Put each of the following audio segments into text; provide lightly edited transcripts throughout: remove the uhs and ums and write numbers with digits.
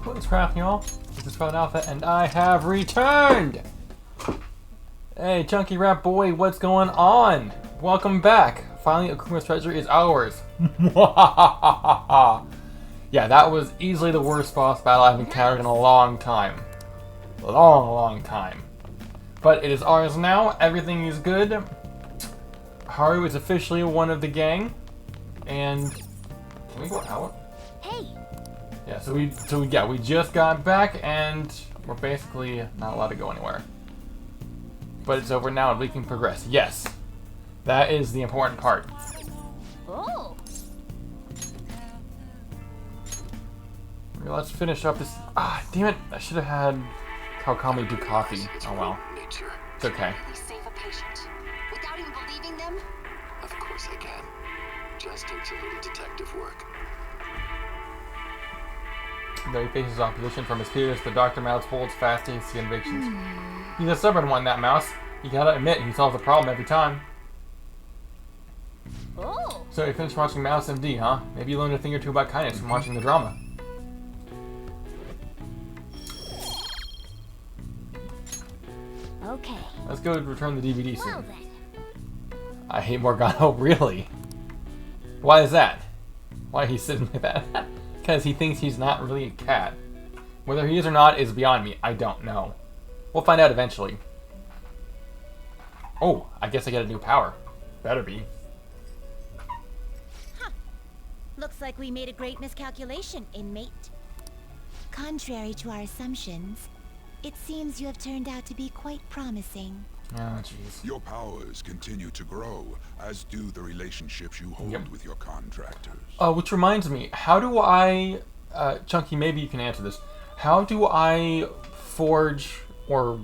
What's crap, y'all? This is Cloud Alpha, and I have returned! Hey, Chunky Rat Boy, what's going on? Welcome back! Finally, Okumura's treasure is ours! Yeah, that was easily the worst boss battle I've encountered in a long time. A long time. But it is ours now, everything is good. Haru is officially one of the gang. And... can we go out? Hey! Yeah, so we just got back and we're basically not allowed to go anywhere. But it's over now and we can progress. Yes. That is the important part. Oh! Okay, let's finish up this. Ah, damn it. I should have had Kawakami do coffee. Oh well. It's okay. Save a patient without even believing them? Of course I can. Just takes a little detective work. Though he faces opposition from his peers, the Dr. Mouse holds fast to his convictions. He's a stubborn one, that mouse. You gotta admit, he solves the problem every time. Oh! So you finished watching Mouse MD, huh? Maybe you learned a thing or two about kindness from watching the drama. Okay. Let's go return the DVD soon. Well then. I hate Morgano, really? Why is that? Why he's sitting like that? Because he thinks he's not really a cat. Whether he is or not is beyond me. I don't know. We'll find out eventually. Oh, I guess I get a new power. Better be. Huh. Looks like we made a great miscalculation, inmate. Contrary to our assumptions, it seems you have turned out to be quite promising. Oh, jeez. Your powers continue to grow, as do the relationships you hold with your contractors. Which reminds me, how do I... Chunky, maybe you can answer this. How do I forge, or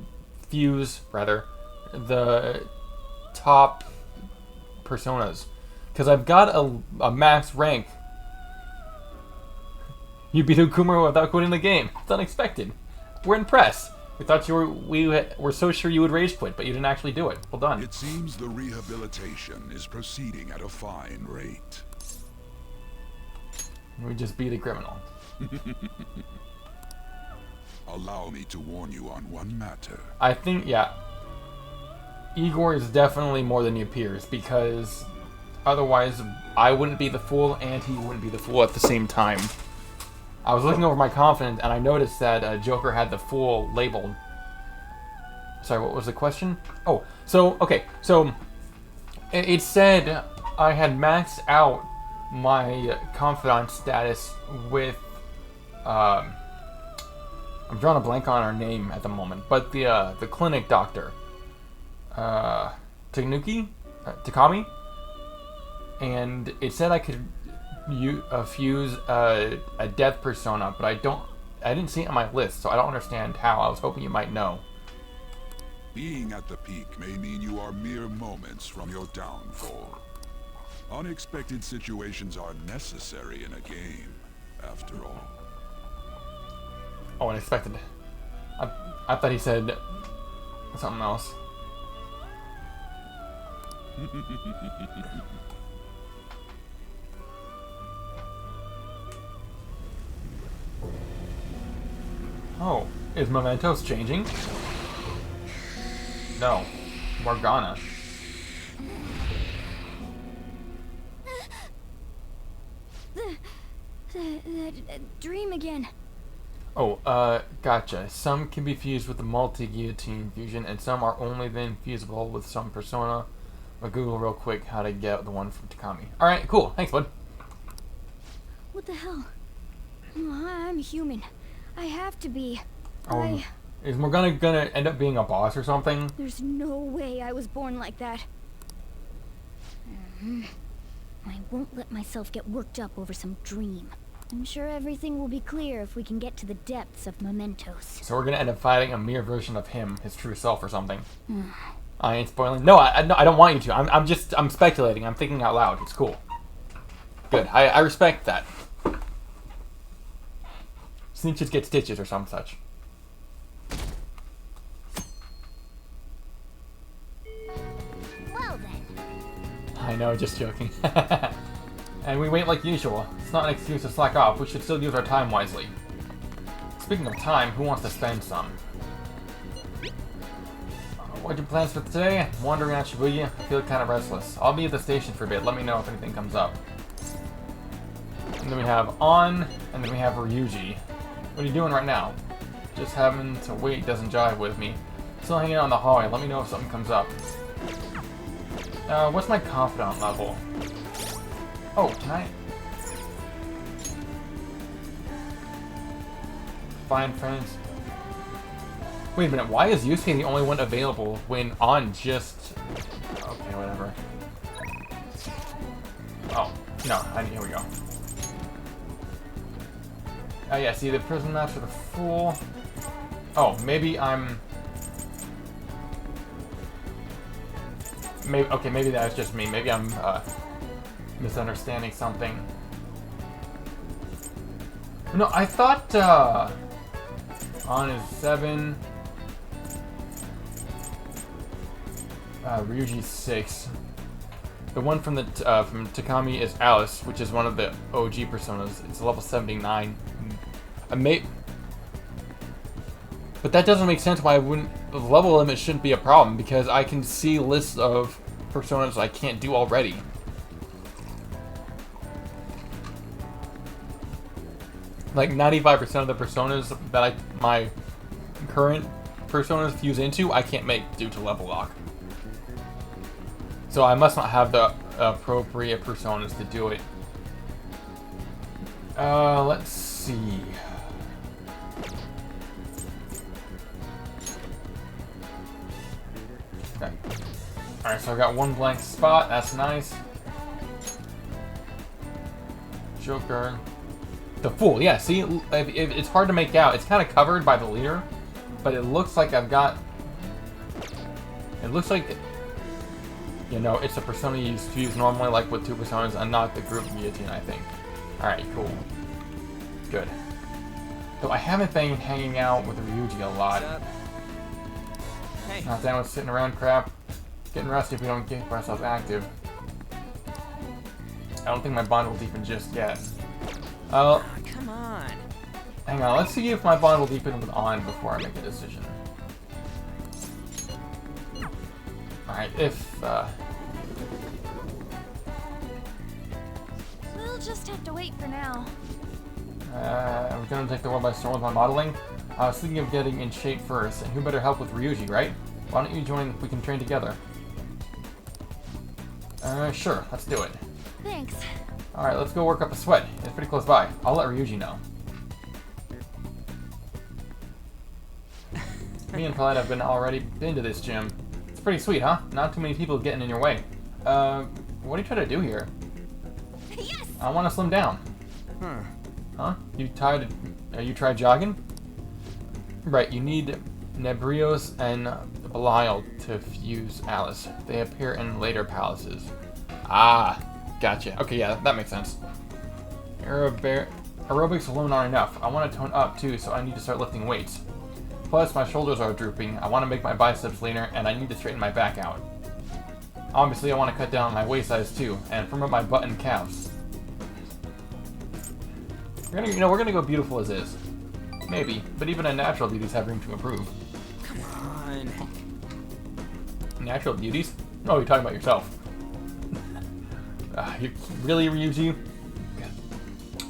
fuse, rather, the top personas? Because I've got a max rank. You beat Okumura without quitting the game. It's unexpected. We're impressed. We thought we were so sure you would rage quit, but you didn't actually do it. Well done. It seems the rehabilitation is proceeding at a fine rate. We just beat a criminal. Allow me to warn you on one matter. I think, yeah. Igor is definitely more than he appears, because otherwise I wouldn't be the fool and he wouldn't be the fool at the same time. I was looking over my confidence and I noticed that Joker had the fool labeled. Sorry, what was the question? Oh, so, okay, so it said I had maxed out my confidant status with, I'm drawing a blank on her name at the moment, but the clinic doctor, Takami, and it said I could fuse a death persona, but I didn't see it on my list, so I don't understand how. I was hoping you might know. Being at the peak may mean you are mere moments from your downfall. Unexpected situations are necessary in a game, after all. Oh, unexpected. I thought he said something else. Oh, is Mementos changing? No, Morgana. The dream again. Oh, gotcha. Some can be fused with the multi-guillotine fusion, and some are only then fusible with some persona. I'll Google real quick how to get the one from Takami. Alright, cool. Thanks, bud. What the hell? I'm human. I have to be. Is Morgana gonna end up being a boss or something? There's no way I was born like that. I won't let myself get worked up over some dream. I'm sure everything will be clear if we can get to the depths of Mementos. So we're gonna end up fighting a mere version of him, his true self or something. I ain't spoiling. No, I don't want you to. I'm speculating. I'm thinking out loud. It's cool. Good. I respect that. Snitches get stitches or some such. Well then. I know, just joking. And we wait like usual. It's not an excuse to slack off. We should still use our time wisely. Speaking of time, who wants to spend some? What are your plans for today? I'm wandering around Shibuya. I feel kind of restless. I'll be at the station for a bit. Let me know if anything comes up. And then we have On, and then we have Ryuji. What are you doing right now? Just having to wait doesn't jive with me. Still hanging out in the hallway. Let me know if something comes up. What's my confidant level? Oh, can I? Find friends. Wait a minute, why is Yusuke the only one available when On just... Okay, whatever. Oh, no, here we go. Oh yeah, see the prison match for the Fool. Oh, maybe I'm... maybe that was just me. Maybe I'm misunderstanding something. No, I thought On is 7. Ryuji's 6. The one from the from Takami is Alice, which is one of the OG personas. It's level 79. But that doesn't make sense why I wouldn't... The level limit shouldn't be a problem, because I can see lists of personas I can't do already. Like 95% of the personas that my current personas fuse into, I can't make due to level lock. So I must not have the appropriate personas to do it. Let's see. Okay. Alright, so I got one blank spot. That's nice. Joker. The Fool. Yeah, see? It's hard to make out. It's kind of covered by the leader, but it looks like I've got... It looks like... You know, it's a persona you use normally, like with 2 personas, and not the group guillotine, I think. Alright, cool. Good. Though I haven't been hanging out with Ryuji a lot. Hey. Not down with sitting around crap. Getting rusty if we don't keep ourselves active. I don't think my bond will deepen just yet. Come on. Hang on, let's see if my bond will deepen with On before I make a decision. Alright, if, We'll just have to wait for now. I'm gonna take the world by storm with my modeling. I was thinking of getting in shape first, and who better help with Ryuji, right? Why don't you join, we can train together. Sure, let's do it. Thanks. Alright, let's go work up a sweat. It's pretty close by. I'll let Ryuji know. Me and Paulette have been to this gym. It's pretty sweet, huh? Not too many people getting in your way. What are you trying to do here? Yes! I want to slim down. Huh? You tried jogging? Right, you need Nebrios and Belial to fuse Alice. They appear in later palaces. Ah, gotcha. Okay, yeah, that makes sense. Aerobics alone aren't enough. I want to tone up too, so I need to start lifting weights. Plus, my shoulders are drooping. I want to make my biceps leaner, and I need to straighten my back out. Obviously, I want to cut down on my waist size too, and firm up my butt and calves. We're gonna go beautiful as is. Maybe, but even natural beauties have room to improve. Come on. Natural beauties? Oh, you're talking about yourself. You really, Ryuji?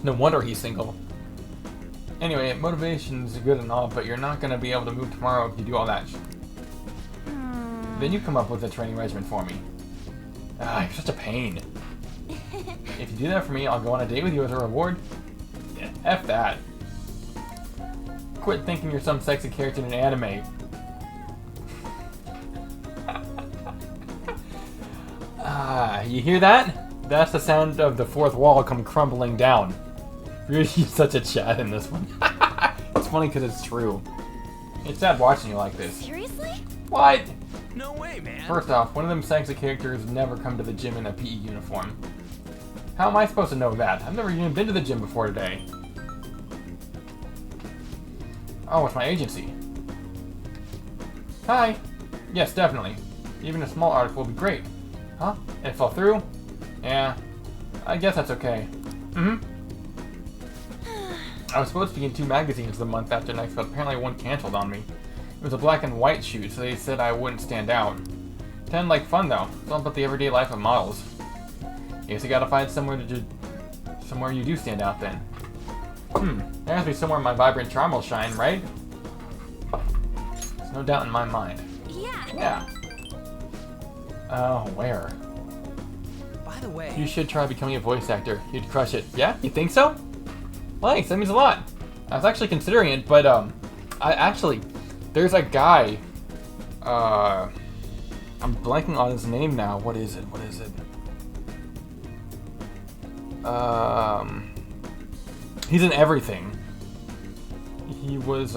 No wonder he's single. Anyway, motivation's good and all, but you're not gonna be able to move tomorrow if you do all that. Then you come up with a training regimen for me. You're such a pain. If you do that for me, I'll go on a date with you as a reward. Yeah, F that. Quit thinking you're some sexy character in an anime. You hear that? That's the sound of the fourth wall come crumbling down. Ryuji's such a Chad in this one. It's funny because it's true. It's sad watching you like this. Seriously? What? No way, man. First off, one of them sexy characters never come to the gym in a PE uniform. How am I supposed to know that? I've never even been to the gym before today. Oh, it's my agency. Hi. Yes, definitely. Even a small article would be great. Huh? It fell through? Yeah. I guess that's okay. I was supposed to be in 2 magazines the month after next, but apparently one canceled on me. It was a black and white shoot, so they said I wouldn't stand out. Sounded like fun though. It's all about the everyday life of models. Guess you gotta find somewhere somewhere you do stand out then. There has to be somewhere my vibrant charm will shine, right? There's no doubt in my mind. Yeah. Oh, where? By the way, You should try becoming a voice actor. You'd crush it. Yeah? You think so? Thanks, that means a lot. I was actually considering it, but there's a guy. I'm blanking on his name now. What is it? He's in everything. He was,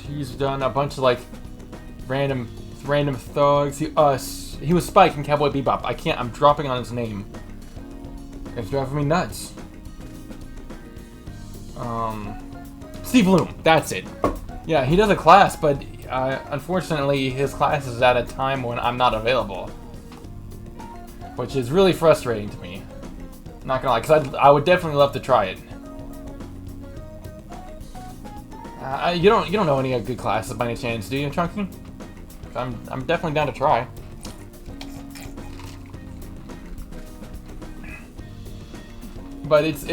he's done a bunch of, like, random thugs. He was Spike in Cowboy Bebop. I'm dropping on his name. It's driving me nuts. Steve Bloom, that's it. Yeah, he does a class, but unfortunately his class is at a time when I'm not available. Which is really frustrating to me. Not gonna lie, because I would definitely love to try it. You don't know any good classes by any chance, do you, Chunky? I'm definitely down to try. But it's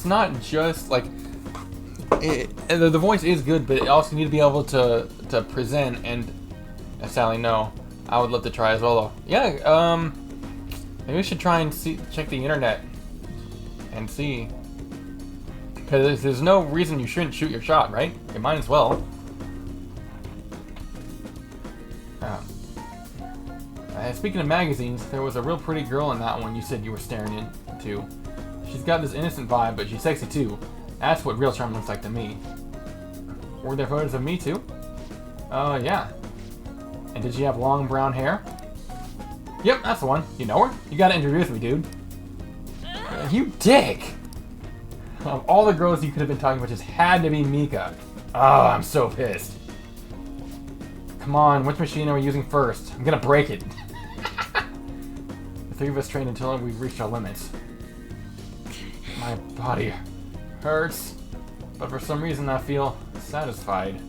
not just like the voice is good, but it also need to be able to present, and as Sally know, I would love to try as well though. Yeah, maybe we should try and check the internet and see, because there's no reason you shouldn't shoot your shot, right? You might as well. Speaking of magazines, there was a real pretty girl in that one you said you were staring into. She's got this innocent vibe, but she's sexy too. That's what real charm looks like to me. Were there photos of me too? Yeah. And did she have long brown hair? Yep, that's the one. You know her? You gotta introduce me, dude. You dick! Of all the girls you could have been talking about, just had to be Mika. Oh, I'm so pissed. Come on, which machine are we using first? I'm gonna break it. The 3 of us trained until we've reached our limits. My body hurts, but for some reason I feel satisfied.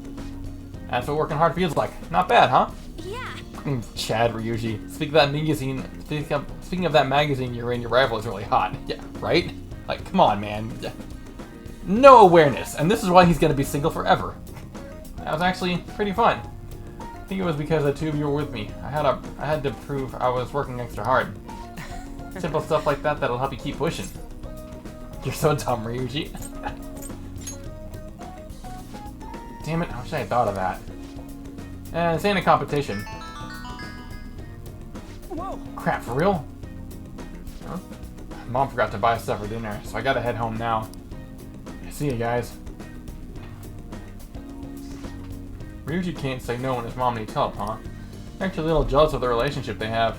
That's what working hard feels like. Not bad, huh? Yeah. Chad Ryuji. Speaking of that magazine you're in, your rival is really hot. Yeah, right? Like, come on, man. No awareness, and this is why he's gonna be single forever. That was actually pretty fun. I think it was because the 2 of you were with me. I had to prove I was working extra hard. Simple stuff like that'll help you keep pushing. You're so dumb, Ryuji. Damn it, I wish I had thought of that. This ain't a competition. whoa! Crap, for real? Huh? Mom forgot to buy stuff for dinner, so I gotta head home now. See you guys. Ryuji can't say no when his mom needs help, huh? Actually a little jealous of the relationship they have.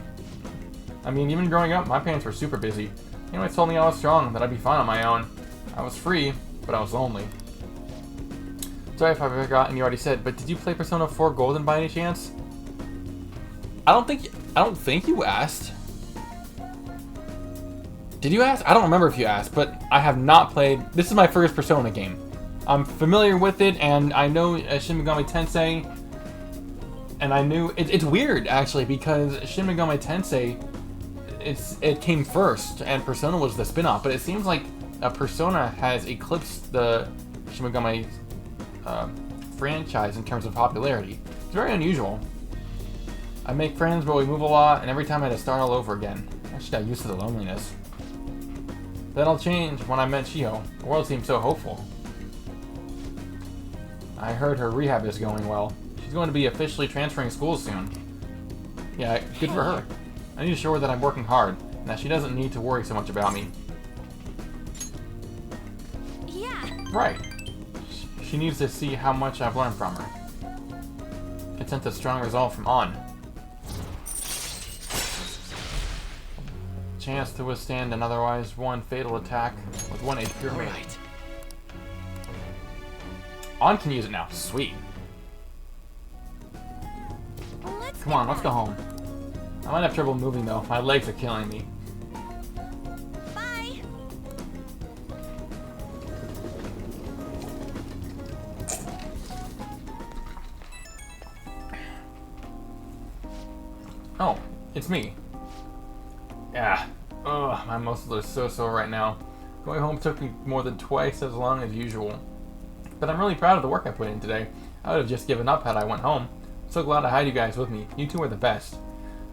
I mean, even growing up, my parents were super busy. They always told me I was strong, that I'd be fine on my own. I was free, but I was lonely. Sorry if I forgot and you already said, but did you play Persona 4 Golden by any chance? I don't think you asked. Did you ask? I don't remember if you asked, but I have not played. This is my first Persona game. I'm familiar with it, and I know Shin Megami Tensei. And I knew it's weird actually, because Shin Megami Tensei, it came first, and Persona was the spin-off. But it seems like Persona has eclipsed the Shin Megami franchise in terms of popularity. It's very unusual. I make friends, but we move a lot, and every time I had to start all over again. I just got used to the loneliness. That'll change when I met Shiho. The world seems so hopeful. I heard her rehab is going well. She's going to be officially transferring schools soon. Yeah, good for her. I need to show her that I'm working hard, and that she doesn't need to worry so much about me. Yeah. Right. She needs to see how much I've learned from her. Can sense a strong resolve from On. Chance to withstand an otherwise one fatal attack with 1 HP remaining. Right. On can use it now. Sweet. Come on, let's go home. I might have trouble moving though. My legs are killing me. Bye. Oh, it's me. Yeah. Ugh, my muscles are so sore right now. Going home took me more than twice as long as usual. But I'm really proud of the work I put in today. I would have just given up had I went home. I'm so glad I had you guys with me. You two are the best.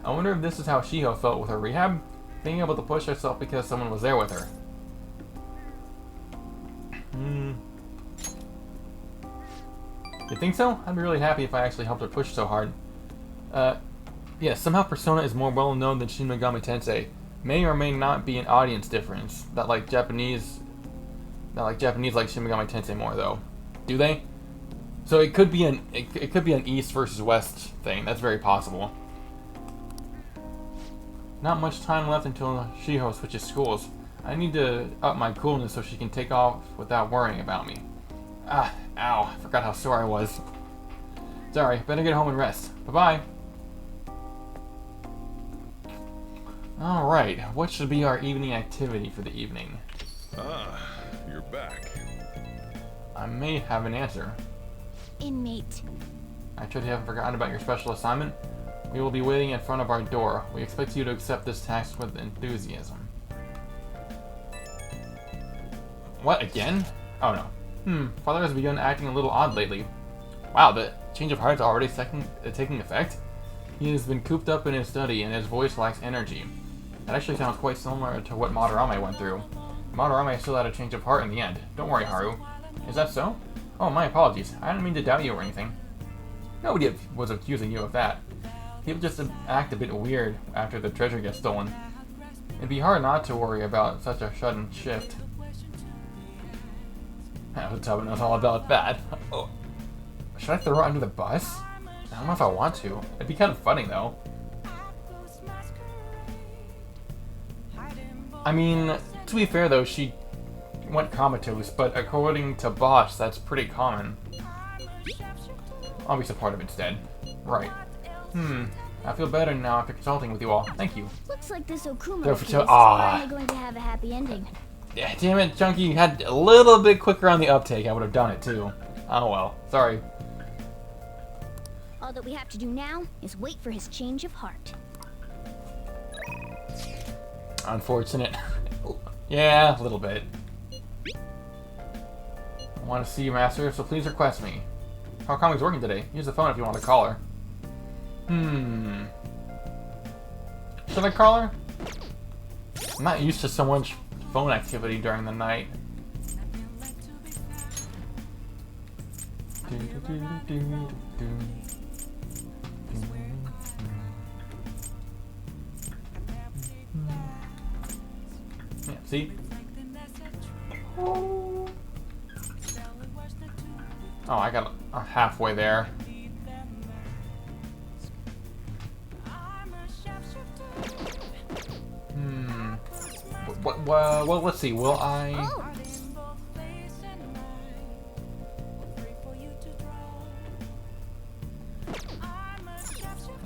I wonder if this is how Shiho felt with her rehab? Being able to push herself because someone was there with her. You think so? I'd be really happy if I actually helped her push so hard. Yeah, somehow Persona is more well known than Shin Megami Tensei. May or may not be an audience difference. That like Japanese like Shin Megami Tensei more though. Do they? So it could be an East versus West thing. That's very possible. Not much time left until Shiho switches schools. I need to up my coolness so she can take off without worrying about me. Ah, ow, I forgot how sore I was. Sorry, better get home and rest. Bye-bye. Alright, what should be our evening activity for the evening? Ah, you're back. I may have an answer. Inmate. I truly haven't forgotten about your special assignment. We will be waiting in front of our door. We expect you to accept this task with enthusiasm. What, again? Oh no. Father has begun acting a little odd lately. Wow, the change of heart is already taking effect? He has been cooped up in his study and his voice lacks energy. That actually sounds quite similar to what Madarame went through. Madarame still had a change of heart in the end. Don't worry, Haru. Is that so? Oh, my apologies. I didn't mean to doubt you or anything. Nobody was accusing you of that. People just act a bit weird after the treasure gets stolen. It'd be hard not to worry about such a sudden shift. Futaba knows all about that. Oh. Should I throw her under the bus? I don't know if I want to. It'd be kind of funny though. I mean, to be fair though, she went comatose, but according to Bosch, that's pretty common. I'll be supportive instead. Right. I feel better now after consulting with you all. Thank you. Looks like this Okumura case is Ah. finally going to have a happy ending. Yeah, damn it, Chunky, you had a little bit quicker on the uptake. I would have done it too. Oh well. Sorry. All that we have to do now is wait for his change of heart. Unfortunate. Yeah, a little bit. I want to see you, Master, so please request me. Hakami's working today. Use the phone if you want to call her. Should I call her? I'm not used to so much phone activity during the night. Yeah, see? Oh, I got halfway there. Well, let's see. Will I? Hang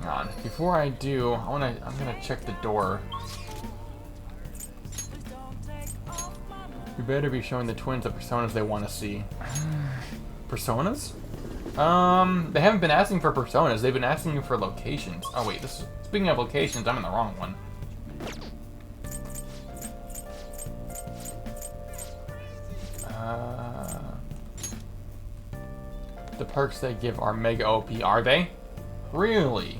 on. Before I do, I'm gonna check the door. You better be showing the twins the personas they want to see. Personas? They haven't been asking for personas. They've been asking for locations. Oh wait, speaking of locations, I'm in the wrong one. The perks they give are mega OP, are they? Really?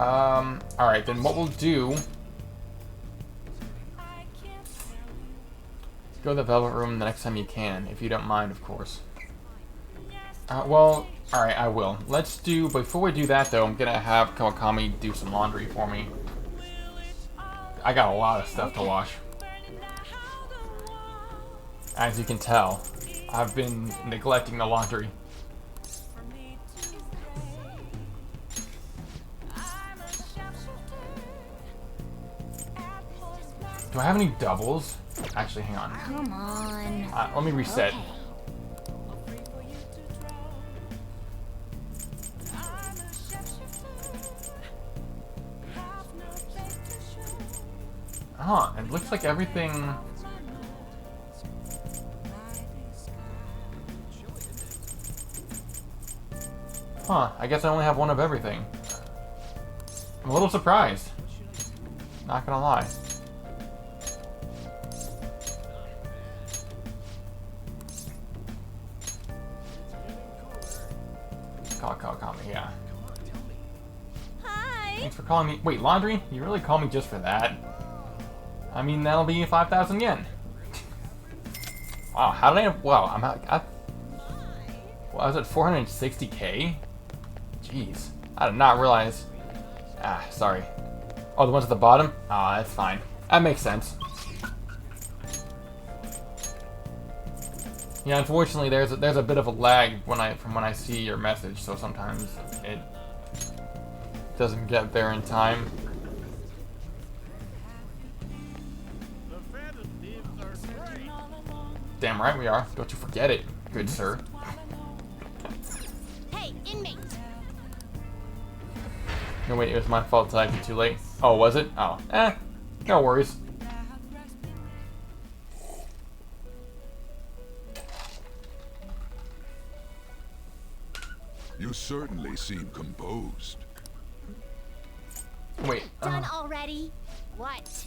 Alright, then what we'll do... Go to the Velvet Room the next time you can, if you don't mind, of course. Well, alright, I will. Let's do... Before we do that, though, I'm gonna have Kawakami do some laundry for me. I got a lot of stuff to wash. As you can tell, I've been neglecting the laundry. Do I have any doubles? Actually, hang on. Come on. Let me reset. Okay. Huh, it looks like everything... Huh, I guess I only have one of everything. I'm a little surprised. Not gonna lie. Call me, yeah. Hi. Thanks for calling me. Wait, laundry? You really call me just for that? I mean, that'll be 5,000 yen. Wow, how did I have... Wow, well, I was at 460k? Jeez. I did not realize... Ah, sorry. Oh, the ones at the bottom? Ah, that's fine. That makes sense. Yeah, unfortunately, there's a bit of a lag from when I see your message, so sometimes it doesn't get there in time. Damn right we are. Don't you forget it, good sir. Hey, inmate! No, wait, it was my fault. Did I get too late? Oh, was it? Oh, no worries. You certainly seem composed. Wait. Done already? What?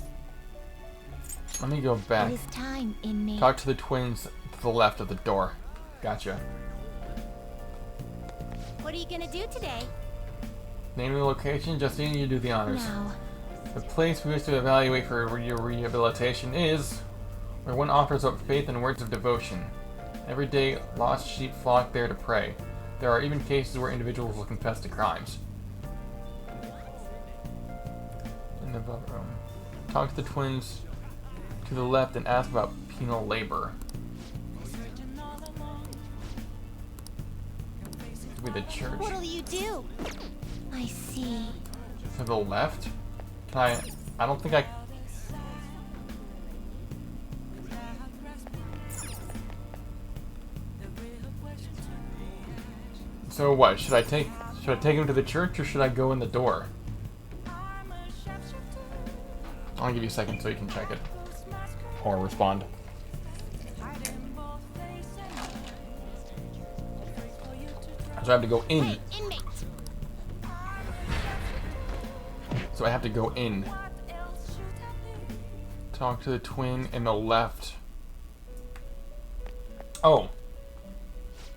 Let me go back. It is time, inmate. Talk to the twins to the left of the door. Gotcha. What are you gonna do today? Name the location. Justine, you do the honors. No. The place we wish to evaluate for your rehabilitation is where one offers up faith and words of devotion. Every day, lost sheep flock there to pray. There are even cases where individuals will confess to crimes. In the above room. Talk to the twins to the left and ask about penal labor. Could be the church. What'll you do? I see. To the left? Can I don't think I... So what? Should I take him to the church or should I go in the door? I'll give you a second so you can check it. Or respond. So I have to go in. Hey, inmate! So I have to go in. Talk to the twin in the left. Oh.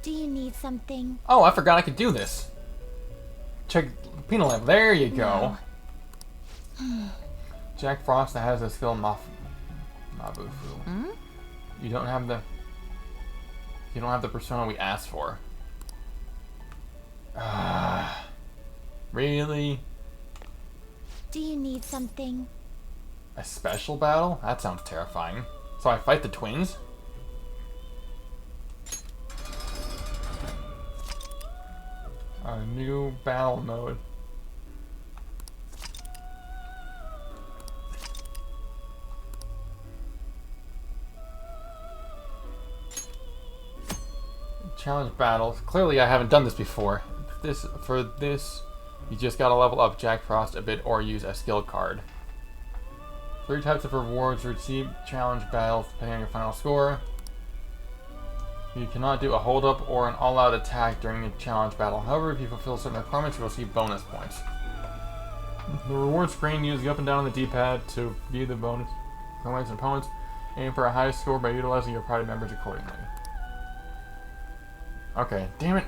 Do you need something? Oh, I forgot I could do this. Check penal lab. There you go. Jack Frost has a skill Mabufu. You don't have the persona we asked for. Really? Do you need something? A special battle? That sounds terrifying. So I fight the twins? A new battle mode. Challenge battles. Clearly I haven't done this before. For this, you just gotta level up Jack Frost a bit or use a skill card. 3 types of rewards receive challenge battles depending on your final score. You cannot do a hold up or an all-out attack during the challenge battle. However, if you fulfill certain requirements, you will receive bonus points. The reward screen, use the up and down on the D-pad to view the bonus points and opponents. Aim for a high score by utilizing your party members accordingly. Okay, damn it.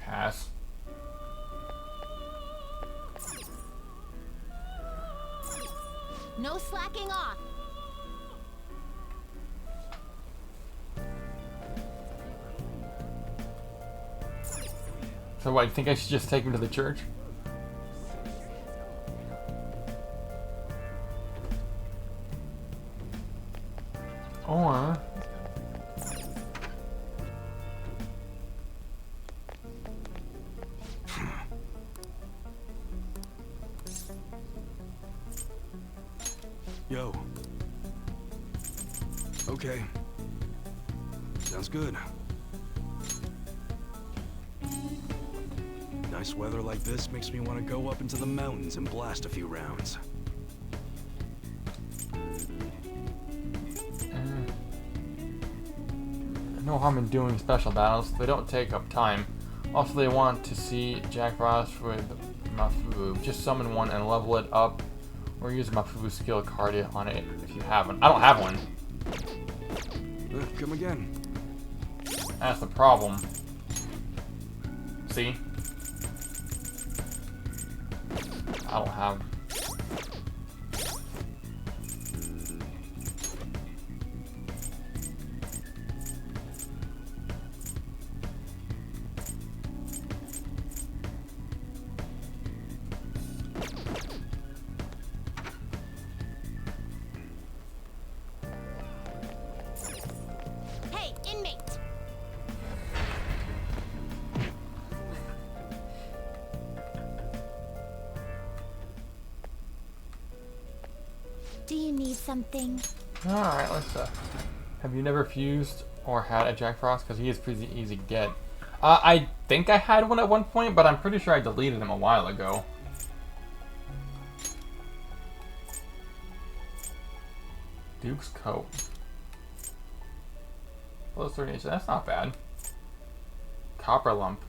Pass. No slacking off. So what, you think I should just take him to the church? Or... Yo, Okay. Sounds good. Nice weather like this makes me want to go up into the mountains and blast a few rounds. No harm in doing special battles. They don't take up time. Also, they want to see Jack Frost with Mafubu. Just summon one and level it up, or use Mafubu skill card on it if you have one. I don't have one. Come again. That's the problem. See? I don't have. Hey, inmate! Do you need something? Alright, let's have you never fused or had a Jack Frost? Because he is pretty easy to get. I think I had one at one point, but I'm pretty sure I deleted him a while ago. Duke's coat. Plus 30, that's not bad. Copper lump.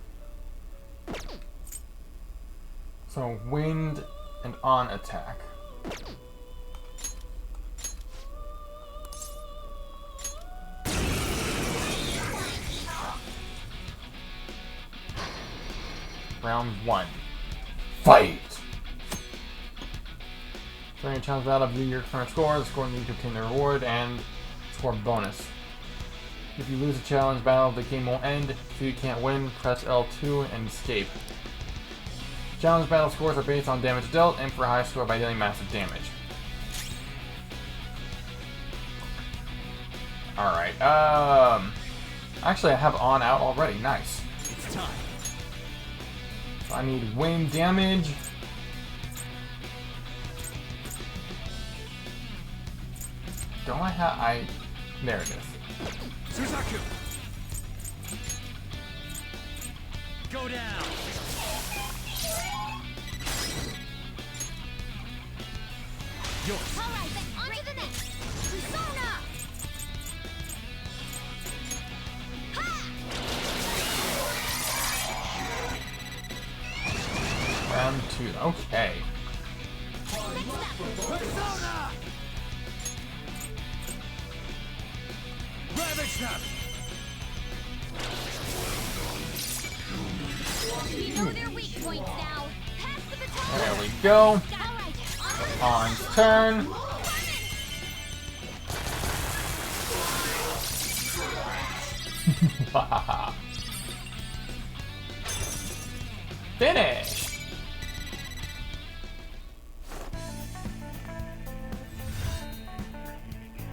So wind and on attack. Round 1. Fight! During a challenge battle, view your current score. The score needs to obtain the reward and score bonus. If you lose a challenge battle, the game will end. If you can't win, press L2 and escape. Challenge battle scores are based on damage dealt and for a high score by dealing massive damage. Alright, actually I have on out already. Nice. It's time. So I need wind damage. Don't I have there it is. Suzaku! Go down! Yours. Alright, then on to the next. Persona! Round 2. Okay. Persona! Ravage them! We know their weak points now. Pass the baton! There we go. Alright, On's turn. Finish.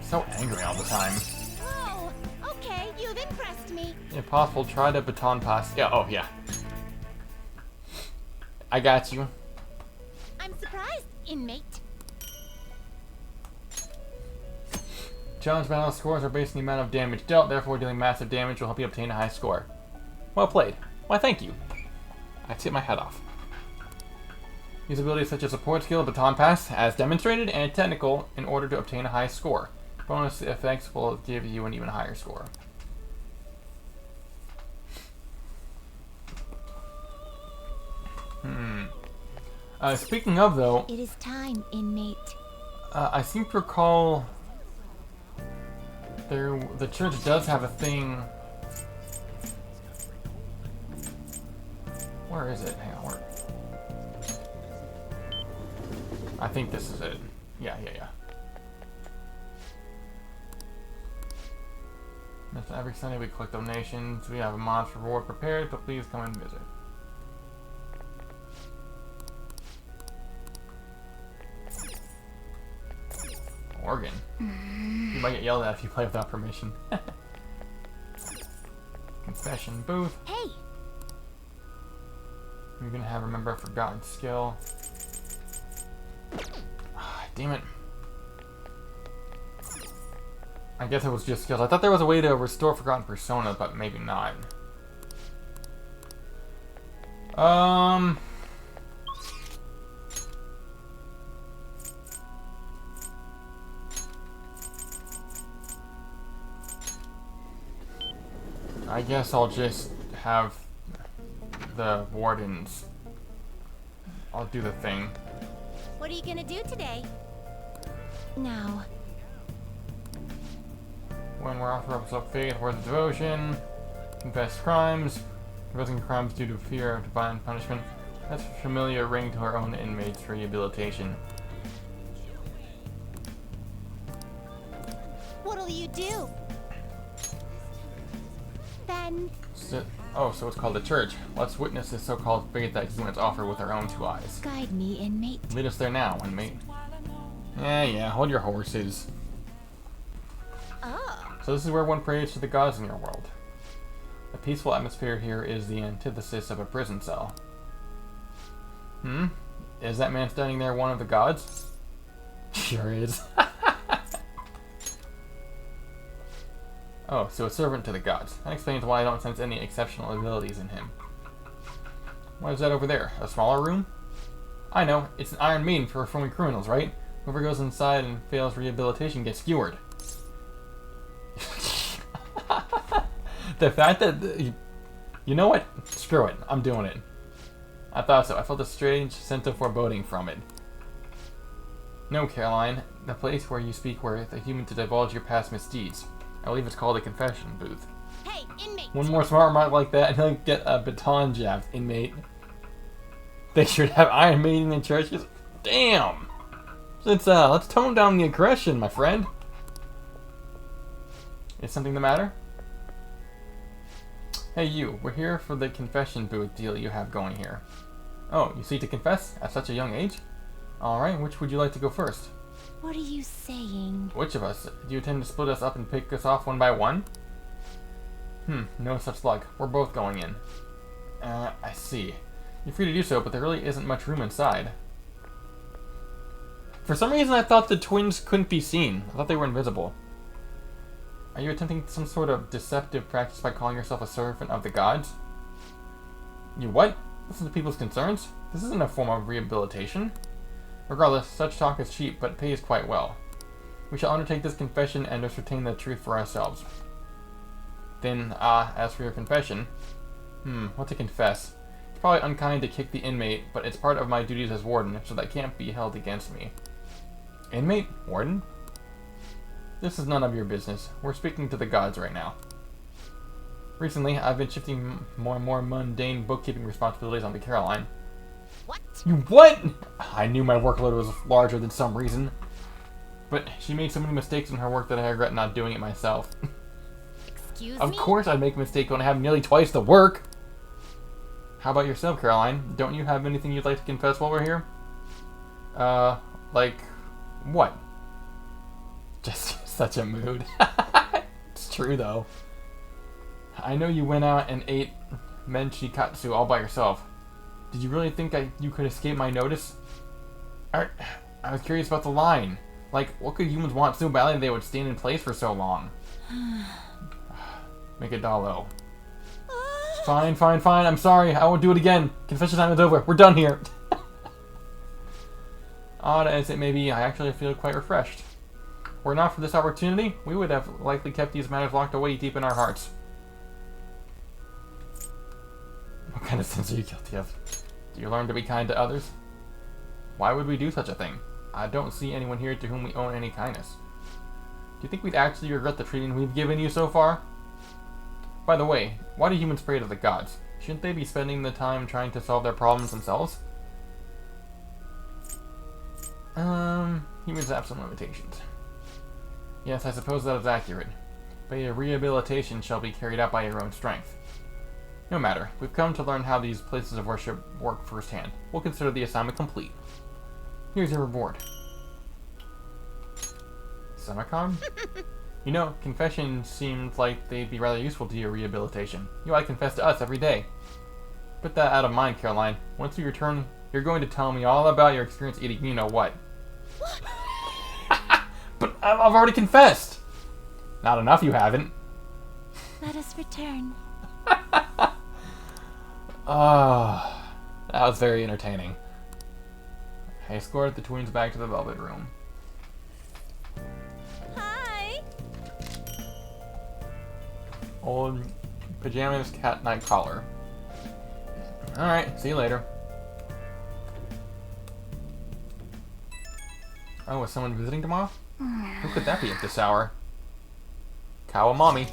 So angry all the time. Oh, okay, you've impressed me. If possible, try the baton pass. Yeah, oh yeah. I got you. I'm surprised, inmate. Challenge battle scores are based on the amount of damage dealt, therefore dealing massive damage will help you obtain a high score. Well played. Why, thank you. I tip my head off. Use abilities such as support skill, baton pass, as demonstrated, and technical in order to obtain a high score. Bonus effects will give you an even higher score. Speaking of, though, It is time, inmate. I seem to recall the church does have a thing. Where is it? Hang on, where? I think this is it. Yeah. Every Sunday we collect donations. We have a modest reward prepared, so please come and visit. Organ. You might get yelled at if you play without permission. Confession booth. Hey! You're gonna have remember a forgotten skill. Ah, damn it. I guess it was just skills. I thought there was a way to restore forgotten persona, but maybe not. I guess I'll just have the wardens. I'll do the thing. What are you gonna do today? Now. When we're offered up faith, words of devotion, confess crimes, confessing crimes due to fear of divine punishment. That's a familiar ring to our own inmates' rehabilitation. What'll you do? Then. So it's called the church. Let's witness this so-called faith that humans offer with our own two eyes. Guide me, inmate. Lead us there now, inmate. Yeah, hold your horses. Oh. So this is where one prays to the gods in your world. The peaceful atmosphere here is the antithesis of a prison cell. Is that man standing there one of the gods? Sure is. Oh, so a servant to the gods. That explains why I don't sense any exceptional abilities in him. What is that over there? A smaller room? I know, it's an iron maiden for reforming criminals, right? Whoever goes inside and fails rehabilitation gets skewered. The fact that... You know what? Screw it. I'm doing it. I thought so. I felt a strange sense of foreboding from it. No, Caroline. The place where you speak with a human to divulge your past misdeeds. I believe it's called a confession booth. Hey, inmate! One more smart remark like that and he'll get a baton jabbed, inmate. They should have Iron Maiden in churches. Damn! Let's tone down the aggression, my friend. Is something the matter? Hey you, we're here for the confession booth deal you have going here. Oh, you seek to confess? At such a young age? Alright, which would you like to go first? What are you saying? Which of us? Do you intend to split us up and pick us off one by one? No such luck. We're both going in. I see. You're free to do so, but there really isn't much room inside. For some reason I thought the twins couldn't be seen. I thought they were invisible. Are you attempting some sort of deceptive practice by calling yourself a servant of the gods? You what? Listen to people's concerns? This isn't a form of rehabilitation. Regardless, such talk is cheap, but pays quite well. We shall undertake this confession and ascertain the truth for ourselves. Then, as for your confession... what to confess? It's probably unkind to kick the inmate, but it's part of my duties as warden, so that can't be held against me. Inmate? Warden? This is none of your business. We're speaking to the gods right now. Recently, I've been shifting more and more mundane bookkeeping responsibilities onto Caroline. What? You what? I knew my workload was larger than some reason. But she made so many mistakes in her work that I regret not doing it myself. Excuse Of me? course I'd make a mistake when I have nearly twice the work! How about yourself, Caroline? Don't you have anything you'd like to confess while we're here? Like... what? Just such a mood. It's true, though. I know you went out and ate menchikatsu all by yourself. Did you really think you could escape my notice? I was curious about the line. Like, what could humans want so badly they would stand in place for so long? Make it dollo. Fine. I'm sorry. I won't do it again. Confession time is over. We're done here. Odd as it may be, I actually feel quite refreshed. Were it not for this opportunity, we would have likely kept these matters locked away deep in our hearts. What kind of sins are you guilty of? Do you learn to be kind to others? Why would we do such a thing? I don't see anyone here to whom we owe any kindness. Do you think we'd actually regret the treatment we've given you so far? By the way, why do humans pray to the gods? Shouldn't they be spending the time trying to solve their problems themselves? Humans have some limitations. Yes, I suppose that is accurate. But your rehabilitation shall be carried out by your own strength. No matter, we've come to learn how these places of worship work firsthand. We'll consider the assignment complete. Here's your reward. Semicon? You know, confession seems like they'd be rather useful to your rehabilitation. You ought to confess to us every day. Put that out of mind, Caroline. Once we return, you're going to tell me all about your experience eating you know what. But I've already confessed! Not enough you haven't. Let us return. Oh, that was very entertaining. I escorted the twins back to the Velvet Room. Hi. Old pajamas, cat night collar. Alright, see you later. Oh, is someone visiting tomorrow? Who could that be at this hour? Kawamami.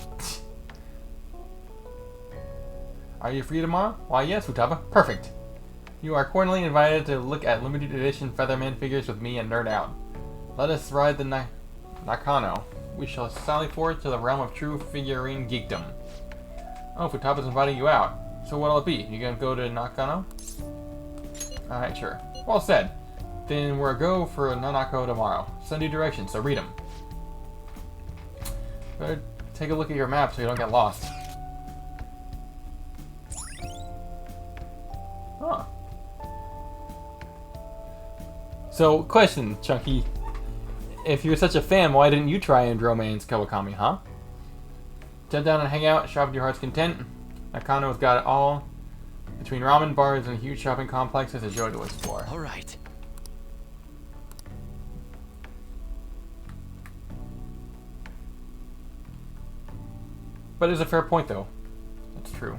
Are you free tomorrow? Why, yes, Futaba. Perfect. You are cordially invited to look at limited edition Featherman figures with me and nerd out. Let us ride the Nakano. We shall sally forth to the realm of true figurine geekdom. Oh, Futaba's inviting you out. So what'll it be? You gonna go to Nakano? Alright, sure. Well said. Then we're a go for Nanako tomorrow. Send you directions, so read them. Better take a look at your map so you don't get lost. Huh. So, question, Chunky. If you're such a fan, why didn't you try and romance Kawakami, huh? Sit down and hang out, shop at your heart's content. Nakano's got it all. Between ramen bars and huge shopping complexes, a joy to explore. All right. But it's a fair point, though. That's true.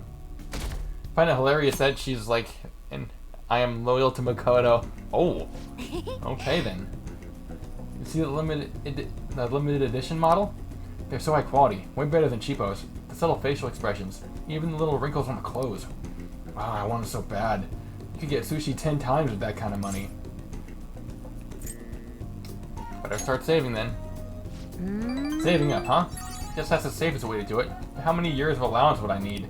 I find it hilarious that she's like, and I am loyal to Makoto. Oh, okay then. You see the limited edition model? They're so high quality, way better than cheapos. The subtle facial expressions, even the little wrinkles on the clothes. Wow, I want it so bad. You could get sushi 10 times with that kind of money. Better start saving then. Saving up, huh? Guess that's the safest way to do it. How many years of allowance would I need?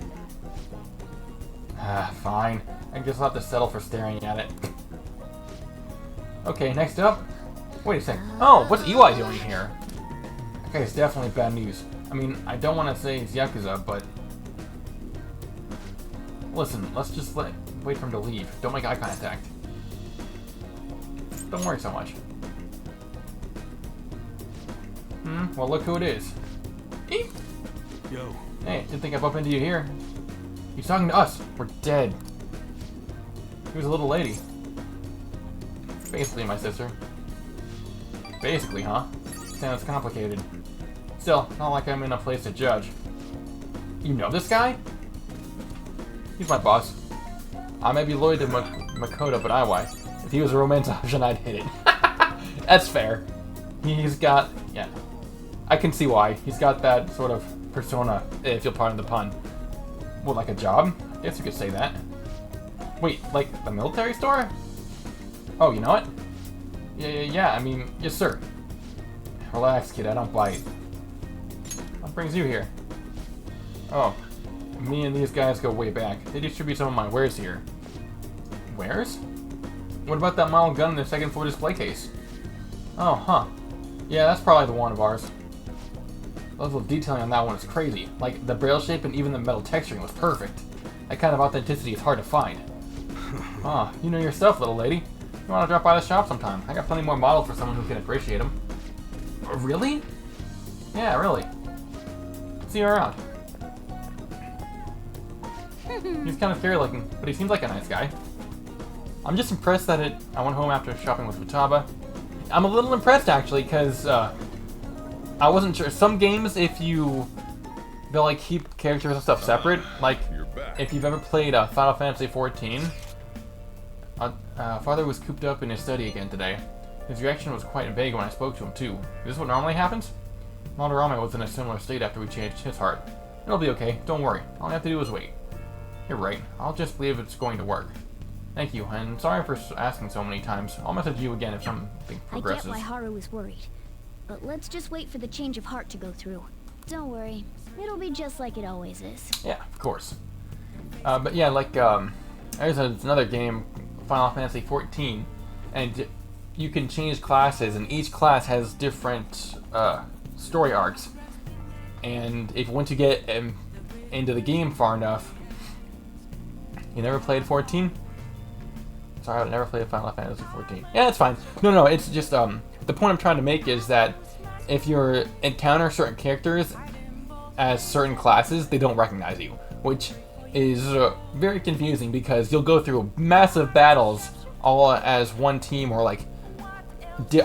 Ah, fine. I guess I'll have to settle for staring at it. Okay, next up. Wait a sec. Oh, what's Iwai doing here? Okay, it's definitely bad news. I mean, I don't want to say he's Yakuza, but... Listen, let's just wait for him to leave. Don't make eye contact. Don't worry so much. Well, look who it is. Eep. Yo. Hey, didn't think I'd bump into you here. He's talking to us. We're dead. He was a little lady. Basically, my sister. Basically, huh? Sounds complicated. Still, not like I'm in a place to judge. You know this guy? He's my boss. I may be loyal to Makoto, but Iwai. If he was a romance option, I'd hit it. That's fair. He's got... yeah. I can see why. He's got that sort of persona, if you'll pardon the pun. Well, like a job? I guess you could say that. Wait, like the military store? Oh, you know what? Yeah, I mean, yes sir. Relax, kid, I don't bite. What brings you here? Oh, me and these guys go way back. They distribute some of my wares here. Wares? What about that model gun in the second floor display case? Oh, huh. Yeah, that's probably the one of ours. The level of detailing on that one is crazy. Like, the barrel shape and even the metal texturing was perfect. That kind of authenticity is hard to find. Ah, you know your stuff, little lady. You want to drop by the shop sometime? I got plenty more models for someone who can appreciate them. Really? Yeah, really. See you around. He's kind of scary looking, but he seems like a nice guy. I'm just impressed that I went home after shopping with Futaba. I'm a little impressed actually, because I wasn't sure. Some games, they'll like keep characters and stuff separate. Like, if you've ever played Final Fantasy XIV, Father was cooped up in his study again today. His reaction was quite vague when I spoke to him too. Is this what normally happens? Madarame was in a similar state after we changed his heart. It'll be okay, don't worry. All I have to do is wait. You're right, I'll just believe it's going to work. Thank you, and sorry for asking so many times. I'll message you again if something progresses. I get why Haru was worried. But let's just wait for the change of heart to go through. Don't worry, it'll be just like it always is. Yeah, of course. But yeah, like, there's another game, Final Fantasy XIV, and you can change classes, and each class has different story arcs. And if once you get into the game far enough, you never played 14? Sorry, I never played Final Fantasy XIV. Yeah, that's fine. No, it's just the point I'm trying to make is that if you encounter certain characters as certain classes, they don't recognize you, which is very confusing because you'll go through massive battles all as one team or like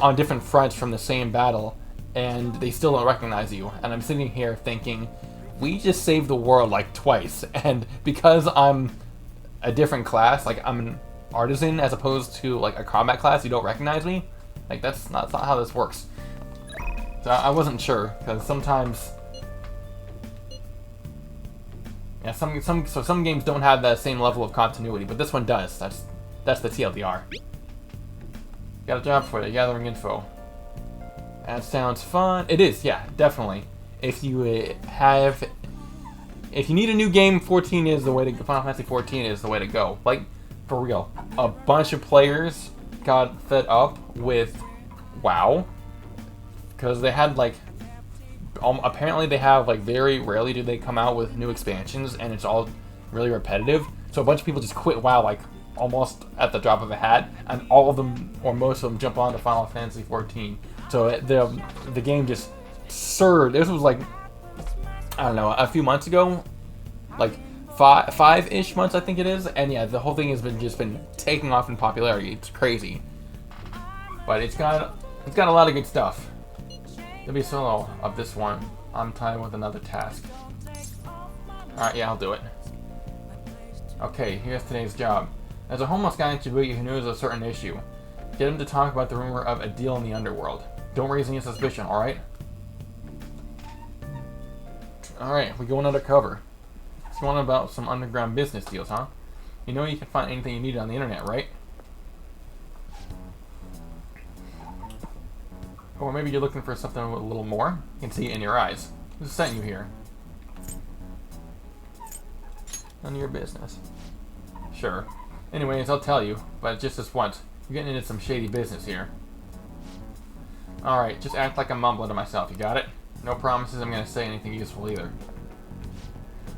on different fronts from the same battle, and they still don't recognize you. And I'm sitting here thinking, we just saved the world like twice, and because I'm a different class, like I'm an artisan as opposed to like a combat class, you don't recognize me? Like that's not how this works. So I wasn't sure, because sometimes, yeah, some games don't have that same level of continuity, but this one does. That's the TLDR. Got a job for you, gathering info. That sounds fun. It is, yeah, definitely. If you need a new game, 14 is the way to go. Final Fantasy 14 is the way to go. Like, for real. A bunch of players got fed up with WoW because they had like apparently they have like very rarely do they come out with new expansions, and it's all really repetitive. So a bunch of people just quit WoW like almost at the drop of a hat, and all of them or most of them jump on to Final Fantasy 14. So the game just surged. This was like, I don't know, a few months ago, like five-ish months I think it is, and yeah, the whole thing has been taking off in popularity. It's crazy, but it's got a lot of good stuff. There'll be a solo of this one. I'm tied with another task. All right, yeah, I'll do it. Okay, here's today's job. There's a homeless guy in Shibuya who knows a certain issue. Get him to talk about the rumor of a deal in the underworld. Don't raise any suspicion, alright? Alright, we're going undercover. It's one about some underground business deals, huh? You know you can find anything you need on the internet, right? Or maybe you're looking for something with a little more. You can see it in your eyes. Who sent you here? None of your business. Sure. Anyways, I'll tell you, but just this once. You're getting into some shady business here. Alright, just act like I'm mumbling to myself, you got it? No promises I'm going to say anything useful either.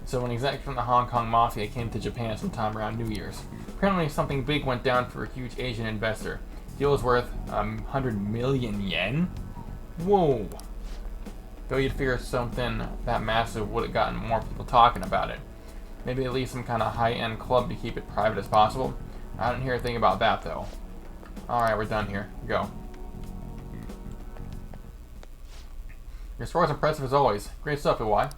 So an exec from the Hong Kong Mafia came to Japan sometime around New Year's. Apparently something big went down for a huge Asian investor. Deal was worth 100 million yen? Whoa! Though you'd figure something that massive would have gotten more people talking about it. Maybe at least some kind of high-end club to keep it private as possible. I didn't hear a thing about that though. Alright, we're done here. Go. Your score's impressive as always. Great stuff, Iwai.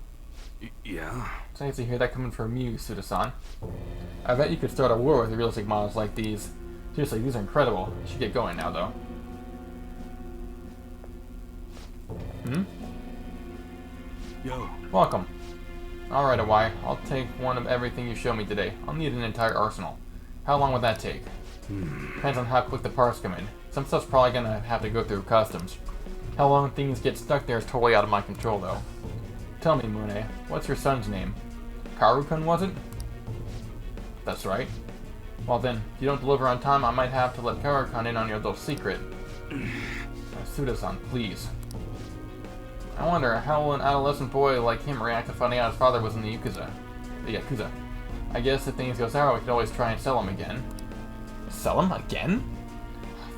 Yeah? It's nice to hear that coming from you, Suda-san. I bet you could start a war with realistic models like these. Seriously, these are incredible. You should get going now, though. Yo. Welcome. Alright, Iwai. I'll take one of everything you show me today. I'll need an entire arsenal. How long would that take? Depends on how quick the parts come in. Some stuff's probably gonna have to go through customs. How long things get stuck there is totally out of my control, though. Tell me, Mune, what's your son's name? Karu-kun, was it? That's right. Well then, if you don't deliver on time, I might have to let Karu-kun in on your little secret. Suda-san, please. I wonder how will an adolescent boy like him react to finding out his father was in the Yakuza. I guess if things go sour, we could always try and sell him again. Sell him again?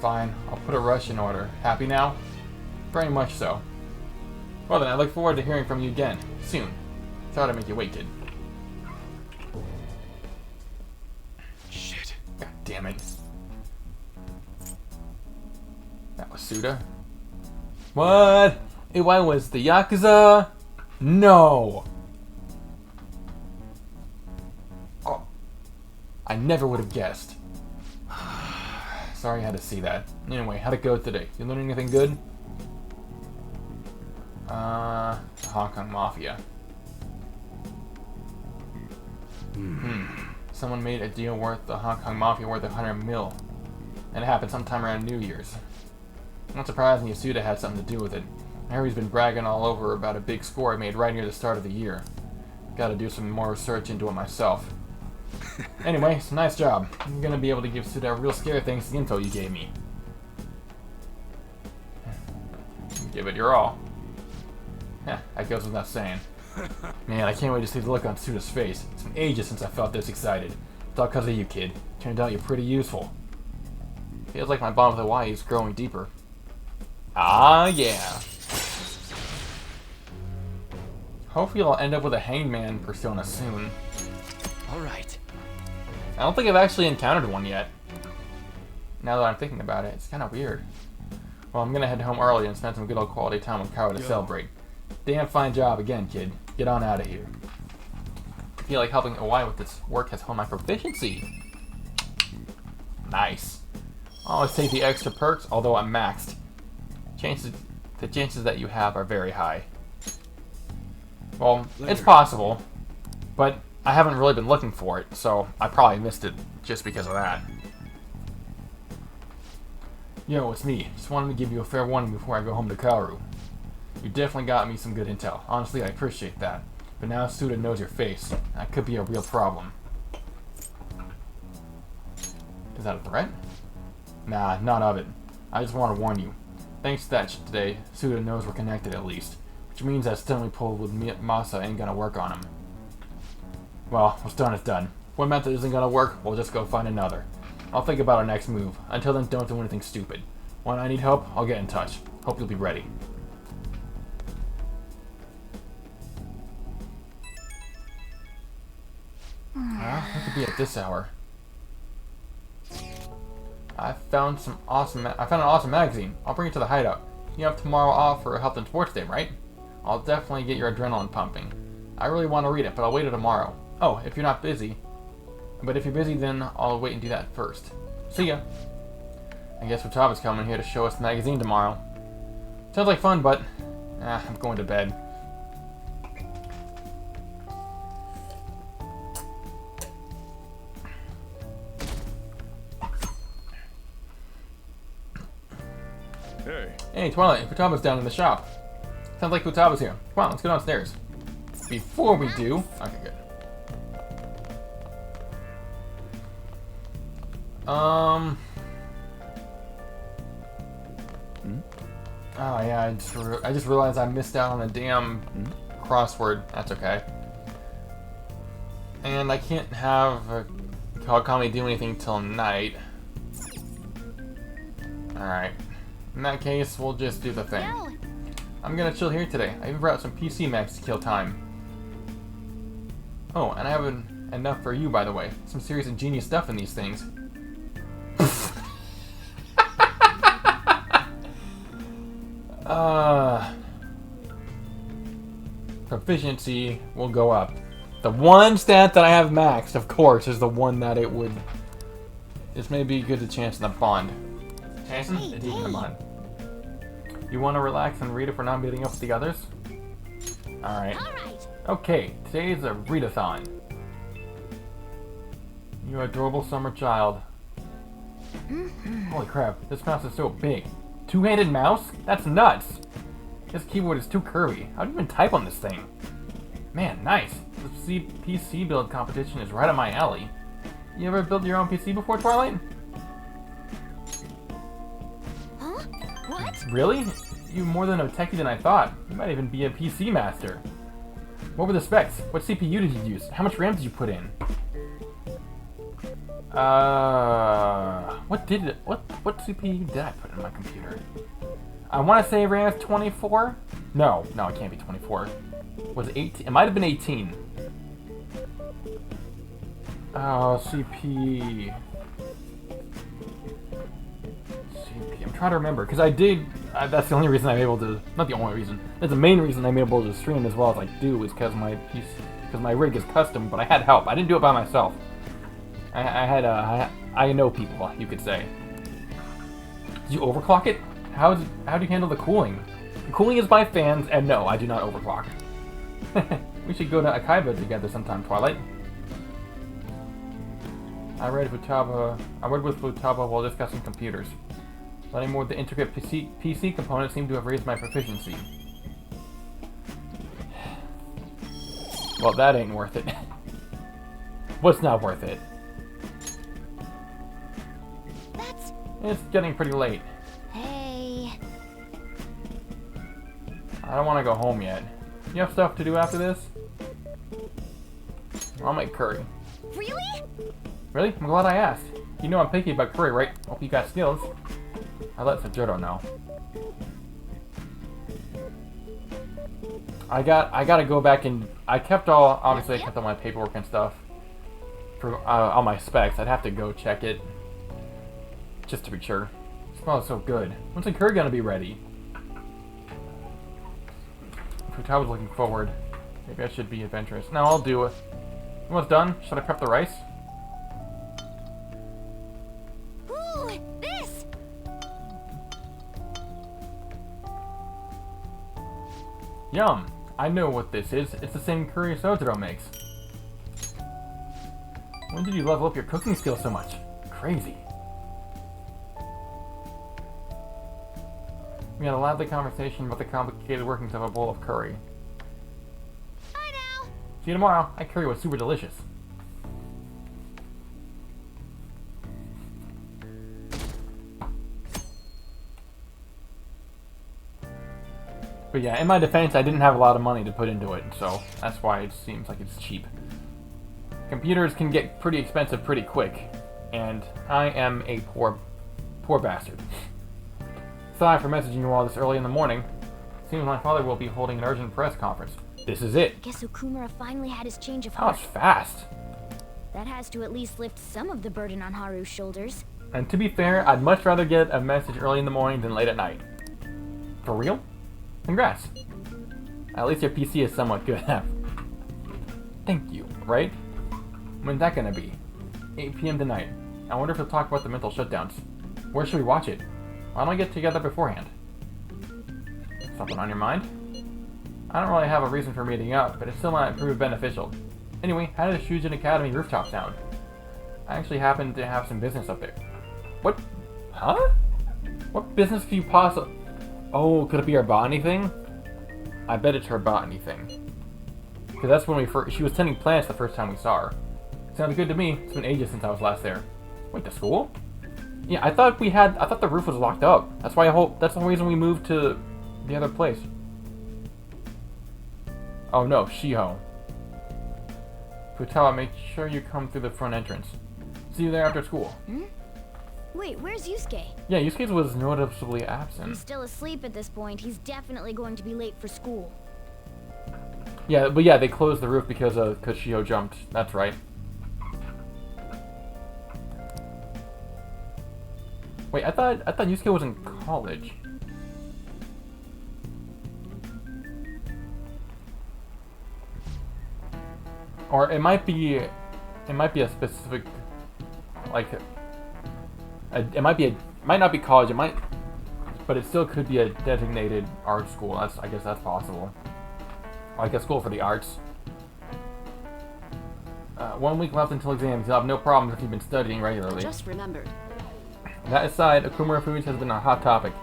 Fine, I'll put a rush in order. Happy now? Very much so. Well then, I look forward to hearing from you again, soon. Sorry to make you wait, kid. Shit. God damn it. That was Suda? What? Iwai was the Yakuza? No! Oh. I never would have guessed. Sorry I had to see that. Anyway, how'd it go today? You learn anything good? Hong Kong Mafia. Someone made a deal worth the Hong Kong Mafia worth 100 mil. And it happened sometime around New Year's. Not surprising Yasuda had something to do with it. I heard he's been bragging all over about a big score I made right near the start of the year. Gotta do some more research into it myself. Anyway, it's a nice job. I'm gonna be able to give Suda a real scare thanks to the info you gave me. Give it your all. Yeah, that goes without saying. Man, I can't wait to see the look on Suda's face. It's been ages since I felt this excited. It's all because of you, kid. Turned out you're pretty useful. Feels like my bond with Hawaii is growing deeper. Ah, yeah. Hopefully I'll end up with a hangman persona soon. Alright. I don't think I've actually encountered one yet. Now that I'm thinking about it, it's kind of weird. Well, I'm gonna head home early and spend some good old quality time with Kara to celebrate. Damn fine job again, kid. Get on out of here. I feel like helping Oi with this work has honed my proficiency. Nice. I'll always take the extra perks, although I'm maxed. The chances that you have are very high. Well, it's possible, but I haven't really been looking for it, so I probably missed it just because of that. Yo, it's me. Just wanted to give you a fair warning before I go home to Kaoru. You definitely got me some good intel. Honestly, I appreciate that. But now Suda knows your face. That could be a real problem. Is that a threat? Nah, not of it. I just want to warn you. Thanks to that shit today, Suda knows we're connected at least. Which means that suddenly pulled with Masa ain't gonna work on him. Well, what's done is done. If one method isn't gonna work, we'll just go find another. I'll think about our next move. Until then, don't do anything stupid. When I need help, I'll get in touch. Hope you'll be ready. What could be at this hour? I found an awesome magazine. I'll bring it to the hideout. You have tomorrow off for Health and Sports Day, right? I'll definitely get your adrenaline pumping. I really want to read it, but I'll wait till tomorrow. Oh, if you're not busy. But if you're busy, then I'll wait and do that first. See ya. I guess Futaba's coming here to show us the magazine tomorrow. Sounds like fun, but I'm going to bed. Hey, Twilight, Futaba's down in the shop. Sounds like Futaba's here. Come on, let's go downstairs. Before we do... Okay, good. Oh yeah, I just realized I missed out on a damn crossword. That's okay. And I can't have Kawakami do anything till night. Alright. In that case, we'll just do the thing. I'm gonna chill here today. I even brought some PC max to kill time. Oh, and I have enough for you, by the way. Some serious ingenious stuff in these things. Proficiency will go up. The one stat that I have maxed, of course, is the one that it would... This may be good to chance in the bond. Chancing? It's even the bond. You want to relax and read it for not meeting up with the others? Alright. Okay, today is a readathon. You adorable summer child. Holy crap, this mouse is so big. Two-handed mouse? That's nuts! This keyboard is too curvy. How do you even type on this thing? Man, nice. The PC build competition is right up my alley. You ever built your own PC before, Twilight? Huh? What? Really? You're more than a techie than I thought. You might even be a PC master. What were the specs? What CPU did you use? How much RAM did you put in? What CPU did I put in my computer? I want to say RAM is 24? No, it can't be 24. Was it 18? It might have been 18. Oh, CP. I'm trying to remember, because I did... that's the only reason I'm able to... Not the only reason. That's the main reason I'm able to stream as well as I do, is because my rig is custom, but I had help. I didn't do it by myself. I know people, you could say. Did you overclock it? How do you handle the cooling? The cooling is by fans, and no, I do not overclock. We should go to Akaiba together sometime, Twilight. I read with Futaba while discussing computers. Learning more of the intricate PC components seem to have raised my proficiency. Well, that ain't worth it. What's not worth it? It's getting pretty late. Hey. I don't want to go home yet. You have stuff to do after this? I'll make curry. Really? Really? I'm glad I asked. You know I'm picky about curry, right? Hope you got skills. I let Sajuro know. I gotta go back and I kept obviously I kept all my paperwork and stuff for all my specs. I'd have to go check it just to be sure. It smells so good. When's the curry gonna be ready? I was looking forward. Maybe I should be adventurous. No, I'll do it. Almost done. Should I prep the rice? Ooh, this! Yum! I know what this is. It's the same curry Sotaro makes. When did you level up your cooking skills so much? Crazy. We had a lively conversation about the complicated workings of a bowl of curry. Bye now! See you tomorrow. That curry was super delicious. But yeah, in my defense, I didn't have a lot of money to put into it, so that's why it seems like it's cheap. Computers can get pretty expensive pretty quick, and I am a poor bastard. Sorry for messaging you all this early in the morning. Seems my father will be holding an urgent press conference. This is it. Guess Okumura finally had his change of That heart. was fast. That has to at least lift some of the burden on Haru's shoulders. And to be fair, I'd much rather get a message early in the morning than late at night. For real? Congrats. At least your PC is somewhat good. Thank you, right? When's that gonna be? 8 p.m. tonight. I wonder if they'll talk about the mental shutdowns. Where should we watch it? Why don't we get together beforehand? Something on your mind? I don't really have a reason for meeting up, but it still might prove beneficial. Anyway, how did the Shujin Academy rooftop sound? I actually happen to have some business up there. What? Huh? What business could you possibly... Oh, could it be our botany thing? I bet it's her botany thing. Because that's when we first... She was tending plants the first time we saw her. Sounded good to me. It's been ages since I was last there. Wait, to school? Yeah, I thought the roof was locked up. That's why that's the reason we moved to the other place. Oh no, Shiho. Futaba, make sure you come through the front entrance. See you there after school. Hmm? Wait, where's Yusuke? Yeah, Yusuke was noticeably He's absent. still asleep at this point. He's definitely going to be late for school. Yeah, but yeah, they closed the roof because Shiho jumped. That's right. Wait, I thought Yusuke was in college. Or it might be a specific, like, it might not be college. But it still could be a designated art school. I guess that's possible. Like a school for the arts. 1 week left until exams. You'll have no problems if you've been studying regularly. Just remembered. That aside, Okumura Foods has been a hot topic.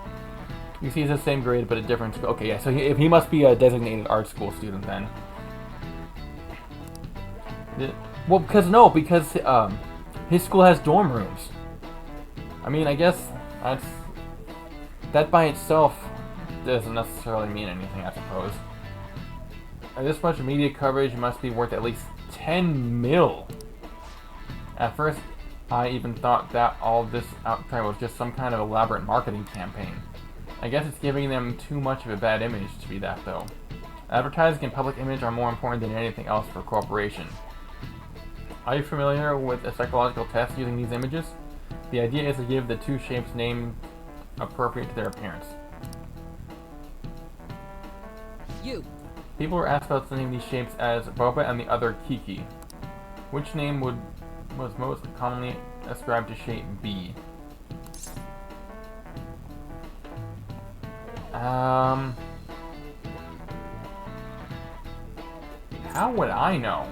You see, it's the same grade, but a different school. Okay, yeah, so he must be a designated art school student then. Well, because his school has dorm rooms. I mean, I guess that by itself doesn't necessarily mean anything, I suppose. This much media coverage must be worth at least 10 mil. At first, I even thought that all this outcry was just some kind of elaborate marketing campaign. I guess it's giving them too much of a bad image to be that, though. Advertising and public image are more important than anything else for a corporation. Are you familiar with a psychological test using these images? The idea is to give the two shapes names appropriate to their appearance. You. People were asked about the name of these shapes as Boba and the other Kiki. Which name was most commonly ascribed to shape B? How would I know?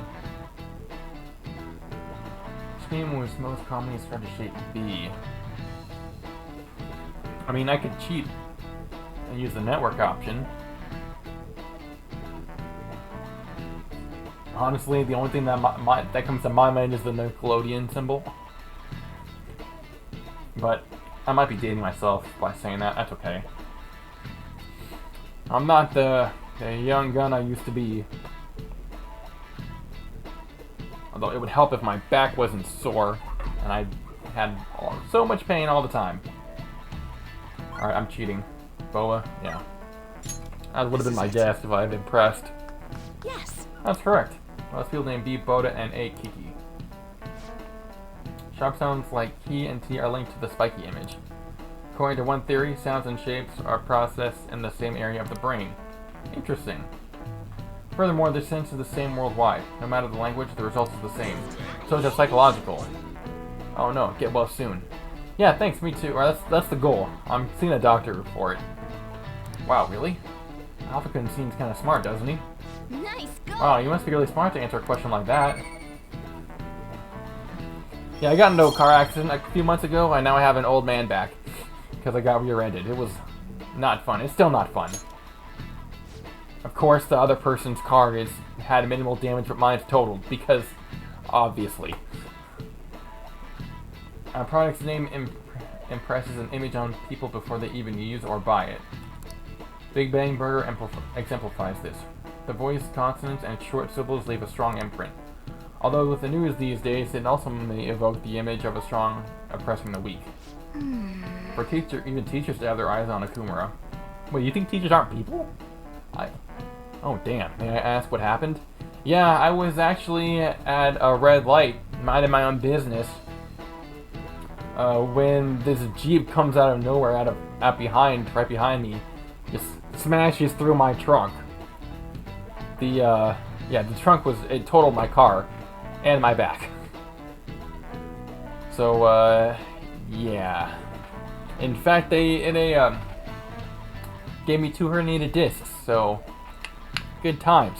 Which name was most commonly ascribed to shape B? I mean, I could cheat and use the network option. Honestly, the only thing that comes to my mind is the Nickelodeon symbol. But I might be dating myself by saying that. That's okay. I'm not the young gun I used to be. Although it would help if my back wasn't sore and I had so much pain all the time. Alright, I'm cheating. Boa? Yeah. That would have been my guess if I had been pressed. Yes. That's correct. Most people named B, Boda, and A, Kiki. Sharp sounds like K and T are linked to the spiky image. According to one theory, sounds and shapes are processed in the same area of the brain. Interesting. Furthermore, the sense is the same worldwide. No matter the language, the result is the same. So it's just psychological. Oh no, get well soon. Yeah, thanks, me too. Or that's the goal. I'm seeing a doctor for it. Wow, really? Alpha-kun seems kind of smart, doesn't he? Nice go. Wow, you must be really smart to answer a question like that. Yeah, I got into a car accident a few months ago, and now I have an old man back. Because I got rear-ended. It was not fun. It's still not fun. Of course, the other person's car had minimal damage, but mine's totaled. Because, obviously. A product's name impresses an image on people before they even use or buy it. Big Bang Burger exemplifies this. The voice, consonants, and short syllables leave a strong imprint. Although with the news these days, it also may evoke the image of a strong oppressing the weak. For even teachers to have their eyes on Okumura. Wait, you think teachers aren't people? Oh damn, may I ask what happened? Yeah, I was actually at a red light, minding my own business, when this Jeep comes out of nowhere, right behind me, just smashes through my trunk. The trunk it totaled my car, and my back. So, yeah. In fact, they gave me 2 herniated discs, so good times.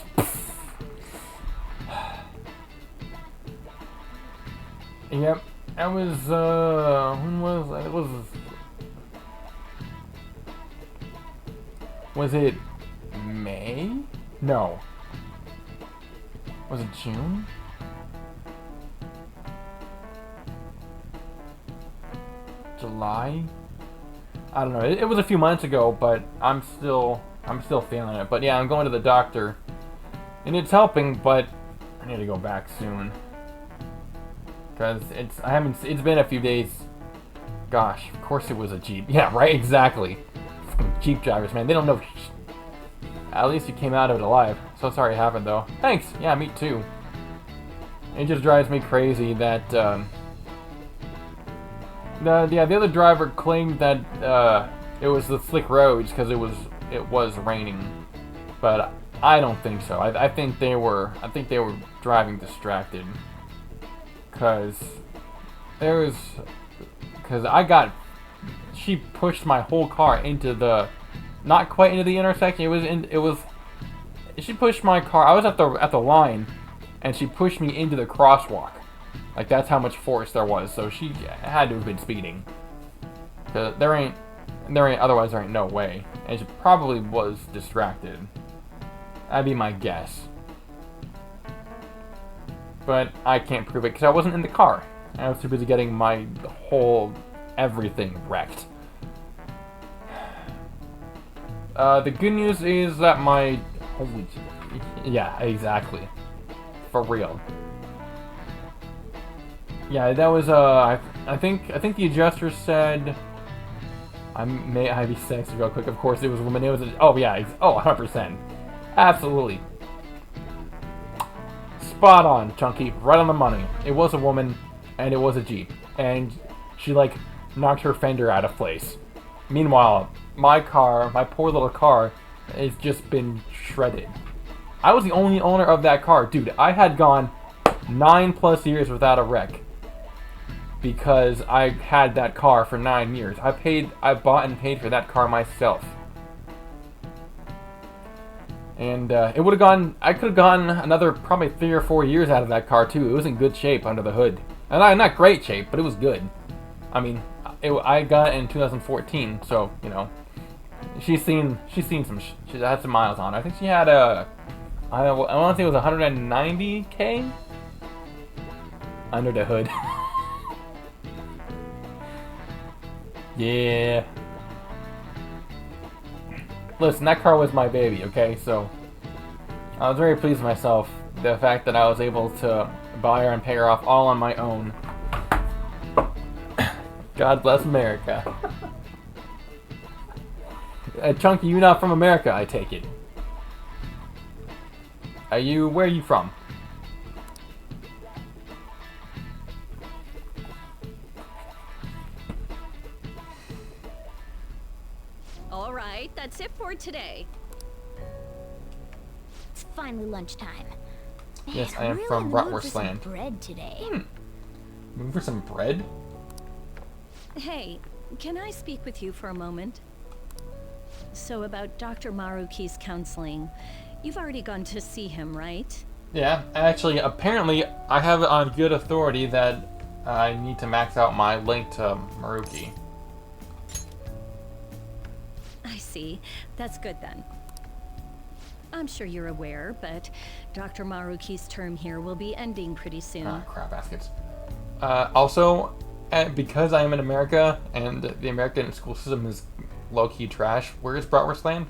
Yep, that was, when was that? Was it May? No. Was it June? July? I don't know. It was a few months ago, but I'm still feeling it. But yeah, I'm going to the doctor, and it's helping. But I need to go back soon because it's been a few days. Gosh, of course it was a Jeep. Yeah, right. Exactly. Jeep drivers, man. They don't know. At least you came out of it alive. So sorry it happened, though. Thanks. Yeah, me too. It just drives me crazy that the other driver claimed that it was the slick roads because it was raining, but I don't think so. I think they were driving distracted because she pushed my whole car into not quite into the intersection. She pushed my car. I was at the line, and she pushed me into the crosswalk. Like, that's how much force there was, so she had to have been speeding. Otherwise there ain't no way. And she probably was distracted. That'd be my guess. But I can't prove it, because I wasn't in the car. I was too busy getting my whole everything wrecked. The good news is that yeah, exactly. For real. Yeah, that was, I think the adjuster said, may I be sexy real quick, of course it was a woman, oh yeah, 100%. Absolutely. Spot on, Chunky, right on the money. It was a woman, and it was a Jeep, and she, like, knocked her fender out of place. Meanwhile, my poor little car, has just been shredded. I was the only owner of that car. Dude, I had gone 9+ years without a wreck. Because I had that car for 9 years. I bought and paid for that car myself. And it would have gone, I could have gotten another probably 3 or 4 years out of that car too. It was in good shape under the hood. And not great shape, but it was good. I mean, I got it in 2014, so, you know. She's seen she had some miles on her. I think she had I want to say it was 190K under the hood. Yeah. Listen, that car was my baby, okay? So, I was very pleased with myself. The fact that I was able to buy her and pay her off all on my own. God bless America. Chunky, you not from America, I take it. Where are you from? All right, that's it for today. It's finally lunchtime. Yes, Man, I am really from in the mood for Bratwurst some land. bread today. Looking for some bread? Hey, can I speak with you for a moment? So about Dr. Maruki's counseling, you've already gone to see him, right? Yeah, actually, apparently, I have it on good authority that I need to max out my link to Maruki. I see. That's good then. I'm sure you're aware, but Dr. Maruki's term here will be ending pretty soon. Ah, crap baskets. Also, because I am in America, and the American school system is low-key trash, where is Bratwurst land?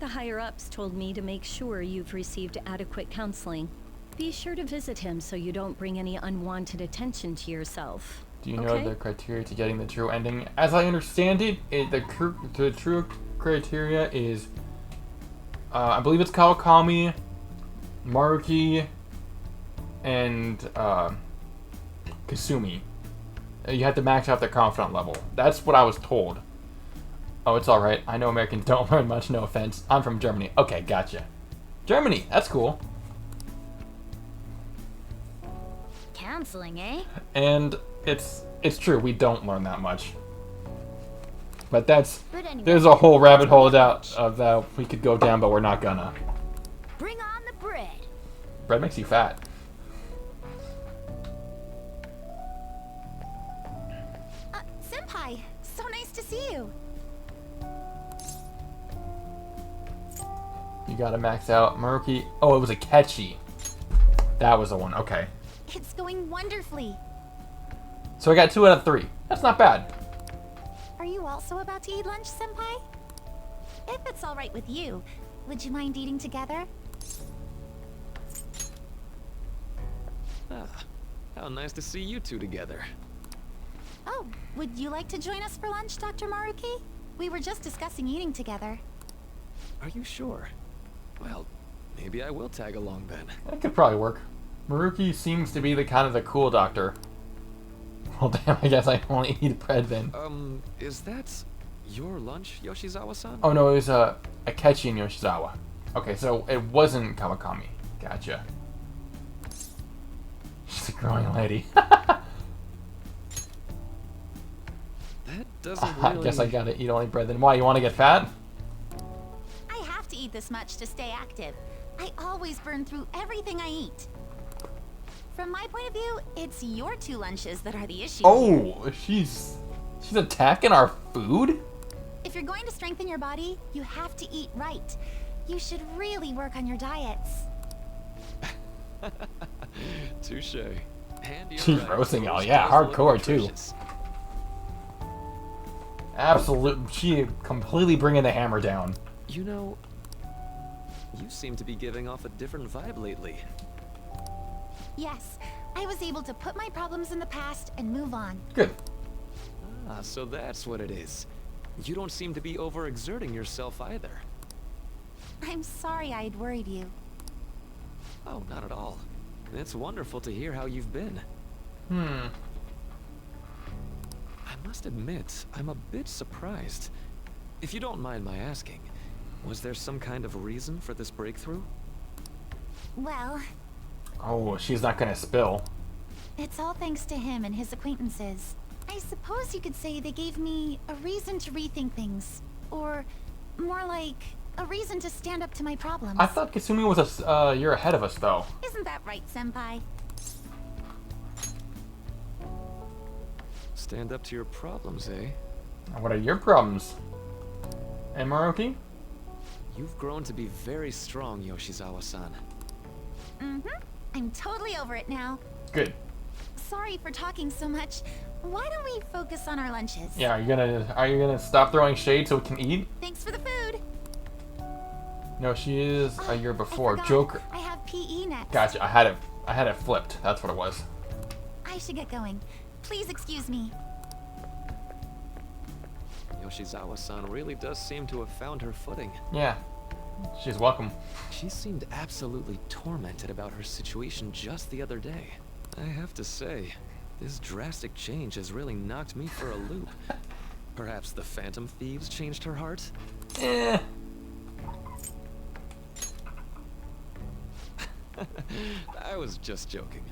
The higher-ups told me to make sure you've received adequate counseling. Be sure to visit him so you don't bring any unwanted attention to yourself. Do you know the criteria to getting the true ending? As I understand it, the true criteria is, I believe it's Kawakami, Maruki, and Kasumi. You have to max out their confidant level. That's what I was told. Oh, it's alright. I know Americans don't learn much, no offense. I'm from Germany. Okay, gotcha. Germany, that's cool. Counseling, eh? And it's true, we don't learn that much. But that's, But anyway, there's a whole rabbit hole of that we could go down, but we're not gonna. bring on the bread. Bread makes you fat. Senpai, so nice to see you. You gotta max out Maruki. Oh, it was a Ketchi. That was the one, okay. It's going wonderfully. So I got 2 out of 3. That's not bad. Are you also about to eat lunch, Senpai? If it's all right with you, would you mind eating together? Ah, how nice to see you two together. Oh, would you like to join us for lunch, Dr. Maruki? We were just discussing eating together. Are you sure? Well, maybe I will tag along then. That could probably work. Maruki seems to be the kind of the cool doctor. Well, damn, I guess I only eat bread then. Is that your lunch, Yoshizawa-san? Oh no, it was a Ketchi in Yoshizawa. Okay, so it wasn't Kawakami. Gotcha. She's a growing lady. That doesn't really... I guess I gotta eat only bread then. Why, you wanna get fat? I have to eat this much to stay active. I always burn through everything I eat. From my point of view, it's your 2 lunches that are the issue. Oh, she's attacking our food? If you're going to strengthen your body, you have to eat right. You should really work on your diets. Touche. And you're She's right, roasting y'all, those yeah, guys look hardcore too. nutritious. Absolutely, she completely bringing the hammer down. You know, you seem to be giving off a different vibe lately. Yes, I was able to put my problems in the past and move on. Good. Ah, so that's what it is. You don't seem to be overexerting yourself either. I'm sorry I had worried you. Oh, not at all. It's wonderful to hear how you've been. I must admit, I'm a bit surprised. If you don't mind my asking, was there some kind of reason for this breakthrough? Well, Oh, she's not gonna spill. it's all thanks to him and his acquaintances. I suppose you could say they gave me a reason to rethink things. Or, more like, a reason to stand up to my problems. I thought Kasumi was a year ahead of us, though. Isn't that right, Senpai? Stand up to your problems, eh? What are your problems? And Maruki? You've grown to be very strong, Yoshizawa-san. Mm-hmm. I'm totally over it now. Good. Sorry for talking so much. Why don't we focus on our lunches? Yeah, are you gonna stop throwing shade so we can eat? Thanks for the food. No, she is a year I before. forgot. Joker. I have PE next. Gotcha. I had it flipped. That's what it was. I should get going. Please excuse me. Yoshizawa-san really does seem to have found her footing. Yeah, she's welcome. She seemed absolutely tormented about her situation just the other day. I have to say, this drastic change has really knocked me for a loop. Perhaps the Phantom Thieves changed her heart? Eh. I was just joking.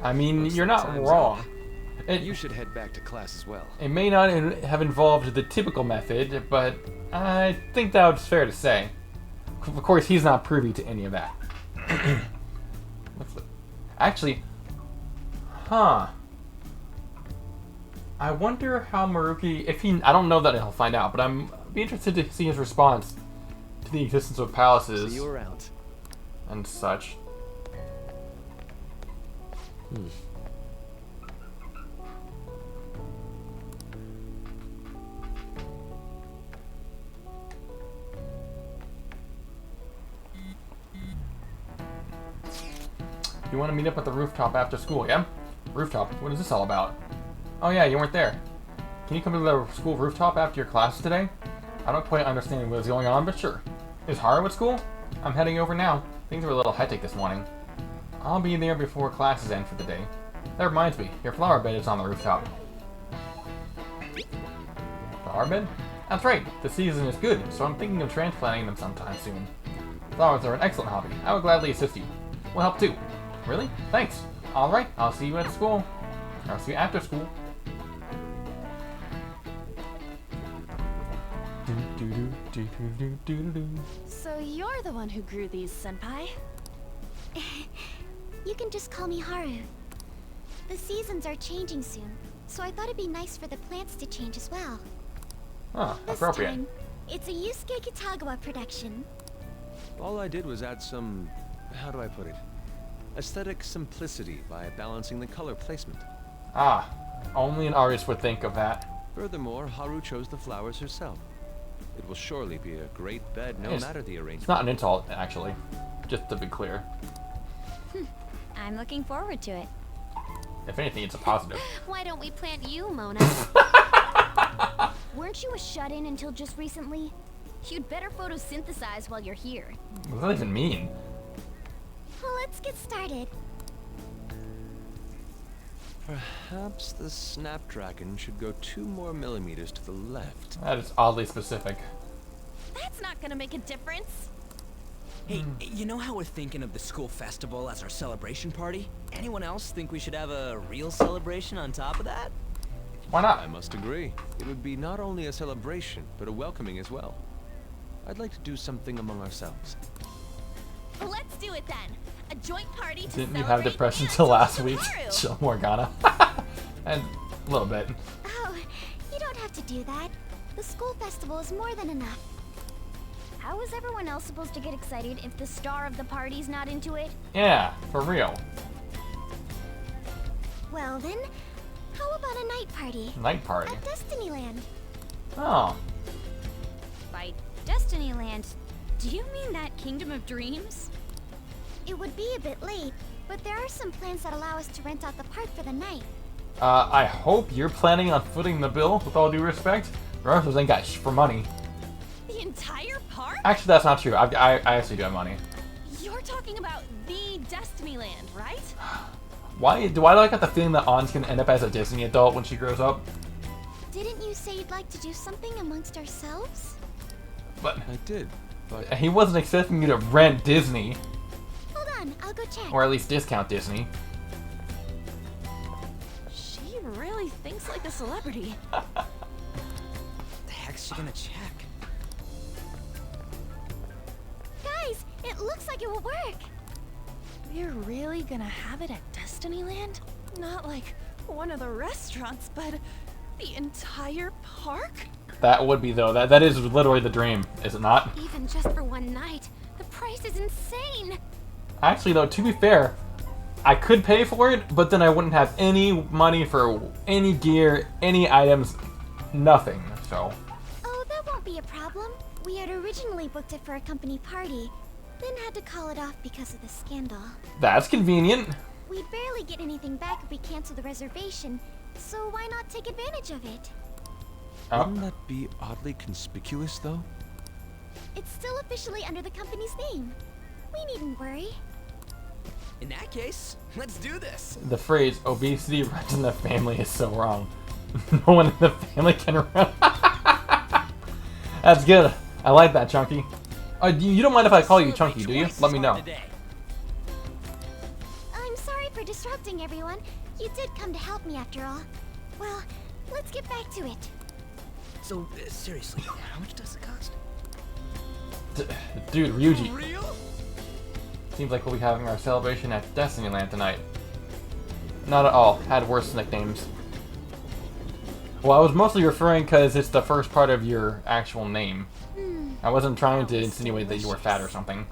I mean, Looks you're like not time's wrong. up. You should head back to class as well. It may not have involved the typical method, but I think that's fair to say. Of course, he's not privy to any of that. Actually, I wonder how Maruki, if he, I don't know that he'll find out, but I'm be interested to see his response to the existence of palaces. See you around. And such. You want to meet up at the rooftop after school, yeah? Rooftop? What is this all about? Oh yeah, you weren't there. Can you come to the school rooftop after your classes today? I don't quite understand what's going on, but sure. Is Haru at school? I'm heading over now. Things were a little hectic this morning. I'll be there before classes end for the day. That reminds me, your flower bed is on the rooftop. Flower bed? That's right, the season is good, so I'm thinking of transplanting them sometime soon. Flowers are an excellent hobby. I would gladly assist you. We'll help too. Really? Thanks. Alright, I'll see you at school. I'll see you after school. So you're the one who grew these, Senpai? You can just call me Haru. The seasons are changing soon, so I thought it'd be nice for the plants to change as well. Huh, This appropriate. time, it's a Yusuke Kitagawa production. All I did was add some, how do I put it? Aesthetic simplicity by balancing the color placement. Ah, only an artist would think of that. Furthermore, Haru chose the flowers herself. It will surely be a great bed no matter the It's arrangement. not an insult, actually. Just to be clear. I'm looking forward to it. If anything, it's a positive. Why don't we plant you, Mona? Weren't you a shut-in until just recently? You'd better photosynthesize while you're here. What does that even mean? Well, let's get started. Perhaps the Snapdragon should go 2 more millimeters to the left. That is oddly specific. That's not gonna make a difference. Hey, you know how we're thinking of the school festival as our celebration party? Anyone else think we should have a real celebration on top of that? Why not? I must agree. It would be not only a celebration, but a welcoming as well. I'd like to do something among ourselves. Well, let's do it then. A joint party to Didn't you have celebrate depression and till talk last to week? Haru. Chill, Morgana. And a little bit. Oh, you don't have to do that. The school festival is more than enough. How is everyone else supposed to get excited if the star of the party's not into it? Yeah, for real. Well then, how about a night party? Night party. At Destinyland. Oh. By Destinyland, do you mean that Kingdom of Dreams? It would be a bit late, but there are some plans that allow us to rent out the park for the night. I hope you're planning on footing the bill, with all due respect. The rest of us ain't got for money. The entire park? Actually, that's not true. I actually do have money. You're talking about the Destinyland, right? Why do I got the feeling that An's gonna end up as a Disney adult when she grows up? Didn't you say you'd like to do something amongst ourselves? But I did, but he wasn't expecting you to rent Disney, Hold on, I'll go check. or at least discount Disney. She really thinks like a celebrity. The heck's she gonna check? Guys, it looks like it will work. We're really gonna have it at Destinyland? Not like one of the restaurants, but the entire park? That would be though. That is literally the dream, is it not? Even just for one night, the price is insane. Actually, though, to be fair, I could pay for it, but then I wouldn't have any money for any gear, any items, nothing. So. Oh, that won't be a problem. We had originally booked it for a company party, then had to call it off because of the scandal. That's convenient. We'd barely get anything back if we cancel the reservation, so why not take advantage of it? Wouldn't that be oddly conspicuous, though? It's still officially under the company's name. We needn't worry. In that case, let's do this. The phrase "obesity runs in the family" is so wrong. No one in the family can run. That's good. I like that, Chunky. You don't mind if I call you Chunky, do you? Let me know. I'm sorry for disrupting everyone. You did come to help me after all. Well, let's get back to it. So, seriously, how much does it cost? Dude, Ryuji. For real? Seems like we'll be having our celebration at Destinyland tonight. Not at all. Had worse nicknames. Well, I was mostly referring because it's the first part of your actual name. I wasn't trying to insinuate that you were fat or something.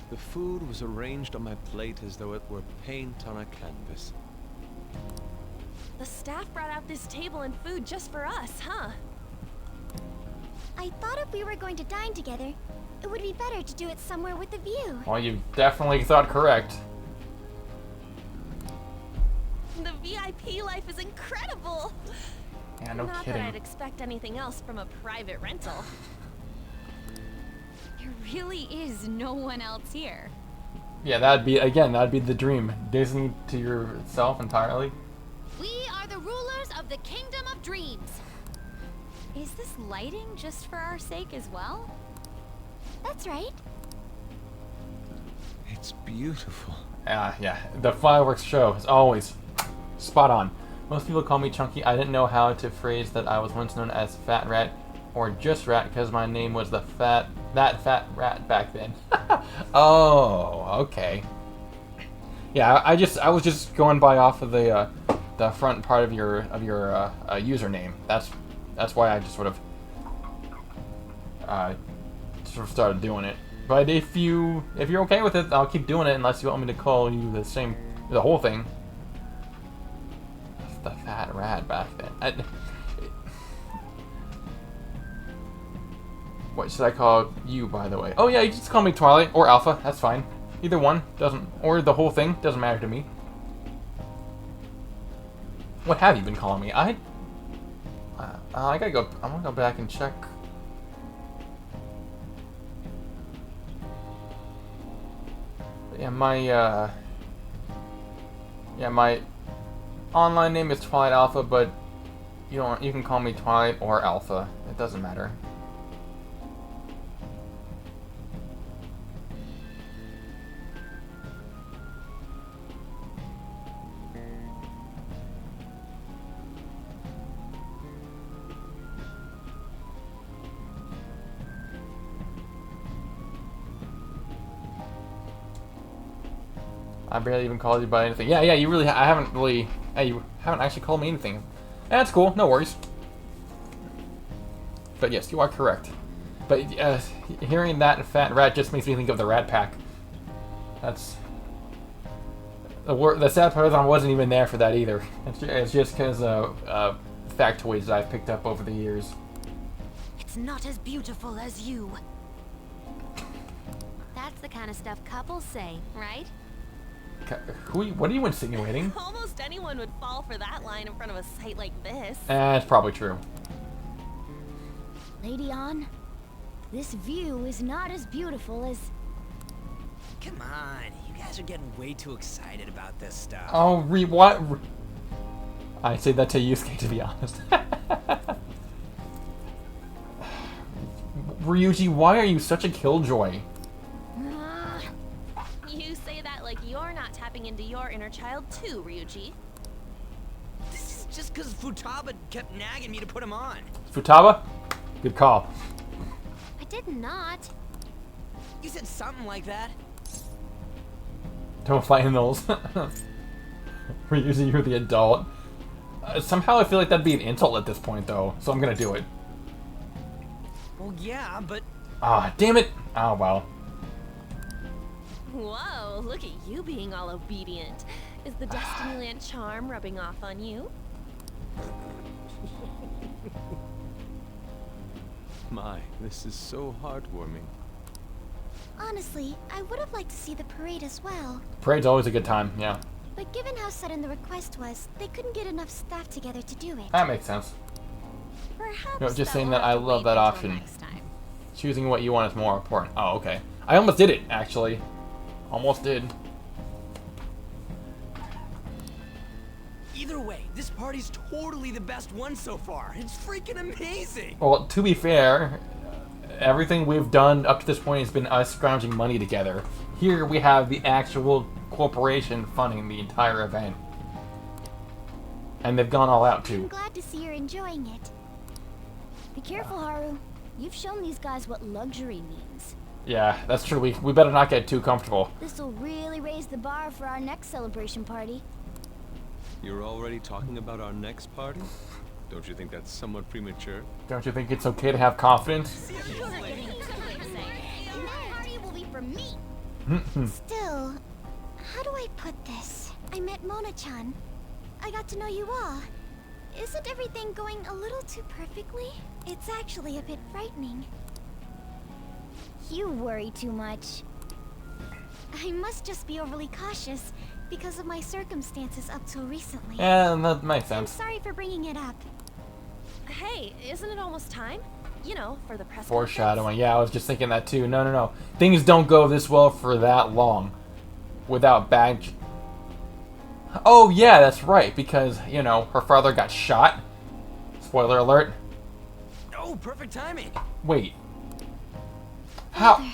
The food was arranged on my plate as though it were paint on a canvas. The staff brought out this table and food just for us, huh? I thought if we were going to dine together, it would be better to do it somewhere with a view. Well, you definitely thought correct. The VIP life is incredible! Yeah, no Not kidding. that I'd expect anything else from a private rental. There really is no one else here. Yeah, that'd be the dream. Disney to yourself entirely. We are the rulers of the Kingdom of Dreams. Is this lighting just for our sake as well? That's right. It's beautiful. Yeah. The fireworks show is always spot on. Most people call me Chunky. I didn't know how to phrase that I was once known as Fat Rat or just Rat because my name was that fat rat back then. Oh, okay. Yeah, I was just going by off of the front part of your username. That's why I just sort of started doing it. But if you're okay with it, I'll keep doing it unless you want me to call you the whole thing. The fat rat back then. What should I call you, by the way? Oh yeah, you can just call me Twilight or Alpha. That's fine. Either one or the whole thing doesn't matter to me. What have you been calling me? I gotta go. I'm gonna go back and check. Yeah, my online name is Twilight Alpha, but you can call me Twilight or Alpha. It doesn't matter. I barely even called you by anything. Yeah, you really. I haven't really. You haven't actually called me anything. That's cool. No worries. But yes, you are correct. But hearing that fat rat just makes me think of the Rat Pack. That's the sad part is I wasn't even there for that either. It's just because of factoids that I've picked up over the years. It's not as beautiful as you. That's the kind of stuff couples say, right? What are you insinuating? Almost anyone would fall for that line in front of a site like this. That's probably true. Lady On, this view is not as beautiful as... Come on, you guys are getting way too excited about this stuff. Oh, what? I say that to Yusuke, to be honest. Ryuji, why are you such a killjoy? You say that like you're not tapping into your inner child too, Ryuji. This is just because Futaba kept nagging me to put him on. Futaba? Good call. I did not. You said something like that. Don't fight in those. Ryuji, you're the adult. Somehow I feel like that'd be an insult at this point, though, so I'm gonna do it. Well, yeah, but... Ah, damn it! Oh, well. Whoa, look at you being all obedient. Is the Destinyland charm rubbing off on you? My, this is so heartwarming. Honestly, I would have liked to see the parade as well. Parade's always a good time, yeah. But given how sudden the request was, they couldn't get enough staff together to do it. That makes sense. Perhaps No, just saying will that I have to love wait that until option. next time. Choosing what you want is more important. Oh, okay. I almost did it, actually. Almost did. Either way, this party's totally the best one so far. It's freaking amazing. Well, to be fair, everything we've done up to this point has been us scrounging money together. Here we have the actual corporation funding the entire event. And they've gone all out, I'm too. glad to see you're enjoying it. Be careful, Haru. You've shown these guys what luxury means. Yeah, that's true. We better not get too comfortable. This'll really raise the bar for our next celebration party. You're already talking about our next party? Don't you think that's somewhat premature? Don't you think it's okay to have confidence? That party will be for me. Still, how do I put this? I met Mona-chan. I got to know you all. Isn't everything going a little too perfectly? It's actually a bit frightening. You worry too much. I must just be overly cautious because of my circumstances up till recently. Yeah, that makes I'm sense. sorry for bringing it up. Hey, isn't it almost time? You know, for the press Foreshadowing. Yeah, I was just thinking that too. No. Things don't go this well for that long without badge. Oh, yeah, that's right. Because, you know, her father got shot. Spoiler alert. Oh, perfect timing. Wait. How?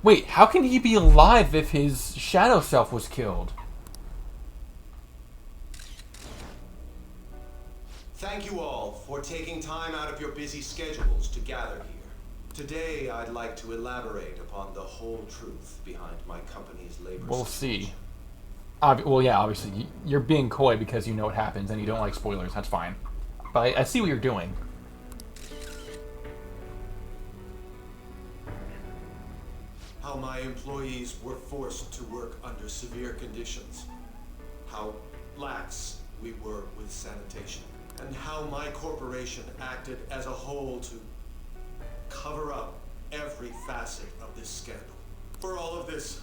Wait, how can he be alive if his shadow self was killed? Thank you all for taking time out of your busy schedules to gather here. Today, I'd like to elaborate upon the whole truth behind my company's labor We'll situation. see. Well, yeah, obviously. You're being coy because you know what happens and you don't like spoilers. That's fine. But I see what you're doing. How my employees were forced to work under severe conditions. How lax we were with sanitation. And how my corporation acted as a whole to cover up every facet of this scandal. For all of this,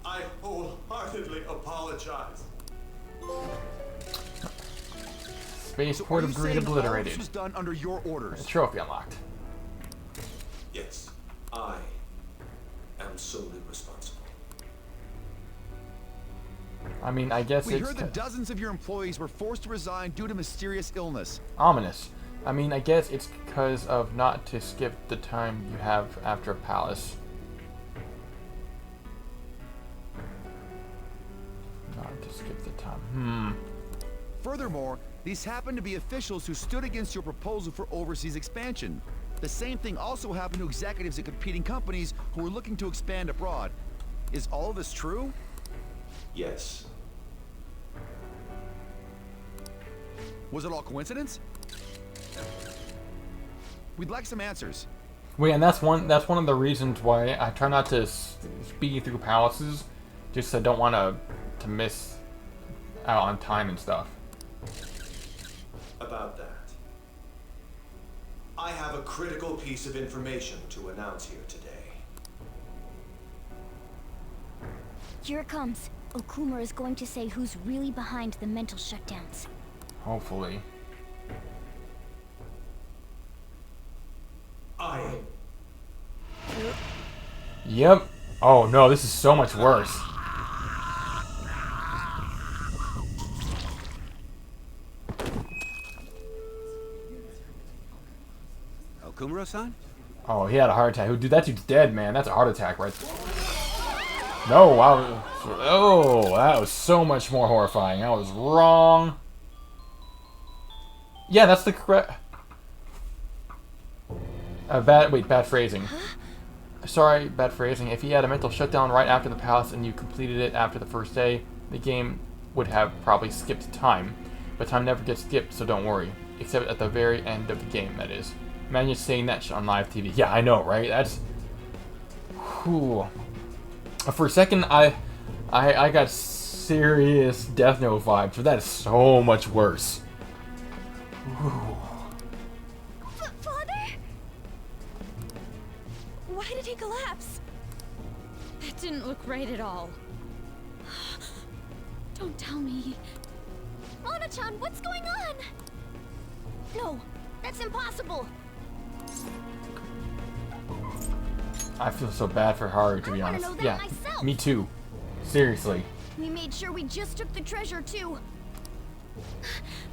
I wholeheartedly apologize. Spaceport of Greed obliterated. This was done under your orders. Trophy unlocked. Yes, I am solely responsible. I mean, I guess We it's heard that dozens of your employees were forced to resign due to mysterious illness. ominous. I mean, I guess it's because of not to skip the time you have after a palace. Not to skip the time. Furthermore, these happen to be officials who stood against your proposal for overseas expansion. The same thing also happened to executives at competing companies who were looking to expand abroad. Is all of this true? Yes. Was it all coincidence? We'd like some answers. Wait, and that's one of the reasons why I try not to speed through palaces, just 'cause I don't want to miss out on time and stuff. About that, I have a critical piece of information to announce here today. Here it comes. Okumura is going to say who's really behind the mental shutdowns. Hopefully. Yep. Oh no, this is so much worse. Okumura-san? Oh, he had a heart attack. Dude, that dude's dead, man. That's a heart attack right there. No, wow. Oh, that was so much more horrifying. I was wrong. Yeah, that's the correct... bad phrasing. Sorry, bad phrasing. If he had a mental shutdown right after the palace and you completed it after the first day, the game would have probably skipped time. But time never gets skipped, so don't worry. Except at the very end of the game, that is. Imagine saying that shit on live TV. Yeah, I know, right? That's... Whew. For a second, I got serious Death Note vibes, but that is so much worse. Whew. Father? Why did he collapse? That didn't look right at all. Don't tell me. Mona-chan, what's going on? No, That's impossible. I feel so bad for Haru, to be honest. Know that Yeah, myself. me too. Seriously. We made sure we just took the treasure too.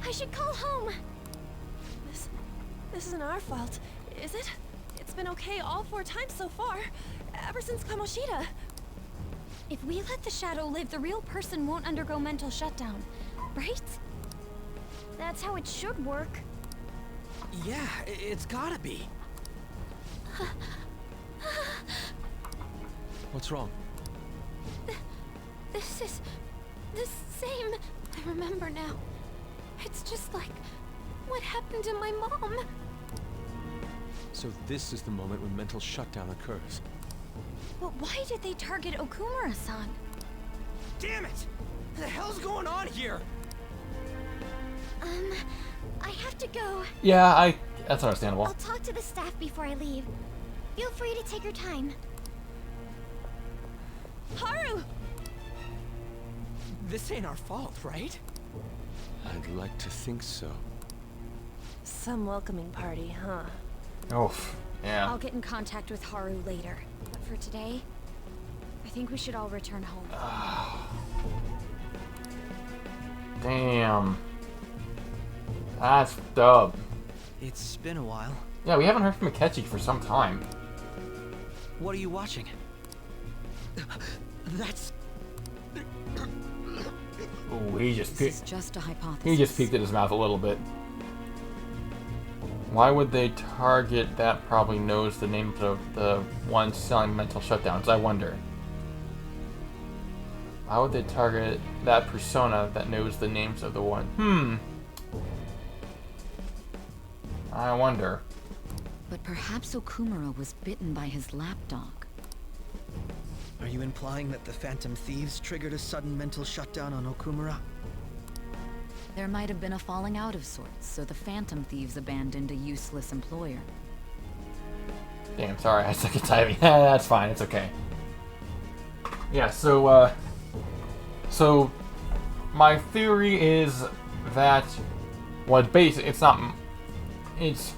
I should call home. This isn't our fault, is it? It's been okay all 4 times so far, ever since Kamoshida. If we let the shadow live, the real person won't undergo mental shutdown, right? That's how it should work. Yeah, it's gotta be. What's wrong? This is the same. I remember now. It's just like what happened to my mom. So this is the moment when mental shutdown occurs. But why did they target Okumura-san? Damn it! What the hell's going on here? I have to go. Yeah, that's understandable. I'll talk to the staff before I leave. Feel free to take your time. Haru! This ain't our fault, right? I'd like to think so. Some welcoming party, huh? Oof. Yeah. I'll get in contact with Haru later. But for today, I think we should all return home. Damn. That's dub. It's been a while. Yeah, we haven't heard from Akechi for some time. What are you watching? That's... Oh, he just This is just a hypothesis. He just peeked at his mouth a little bit. Why would they target that probably knows the name of the one selling mental shutdowns? I wonder. Why would they target that persona that knows the names of the one? I wonder. But perhaps Okumura was bitten by his lapdog. Are you implying that the Phantom Thieves triggered a sudden mental shutdown on Okumura? There might have been a falling out of sorts, so the Phantom Thieves abandoned a useless employer. Damn, sorry, I suck at typing. That's fine, it's okay. Yeah, so my theory is that, well, it's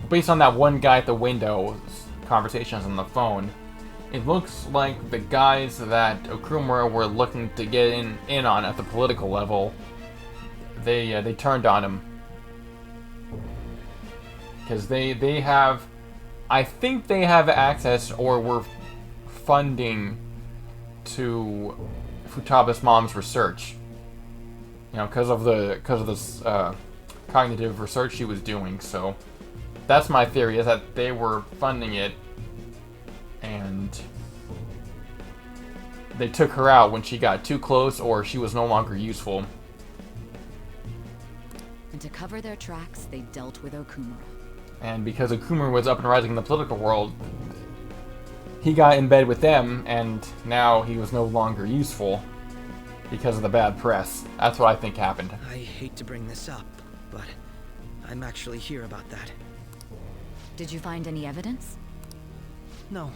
based on that one guy at the window conversations on the phone. It looks like the guys that Okumura were looking to get in on at the political level, they turned on him. Because they have, I think they have access or were funding to Futaba's mom's research. You know, because of this cognitive research she was doing. So that's my theory, is that they were funding it, and they took her out when she got too close or she was no longer useful. And to cover their tracks, they dealt with Okumura. And because Okumura was up and rising in the political world, he got in bed with them, and now he was no longer useful because of the bad press. That's what I think happened. I hate to bring this up, but I'm actually here about that. Did you find any evidence? No.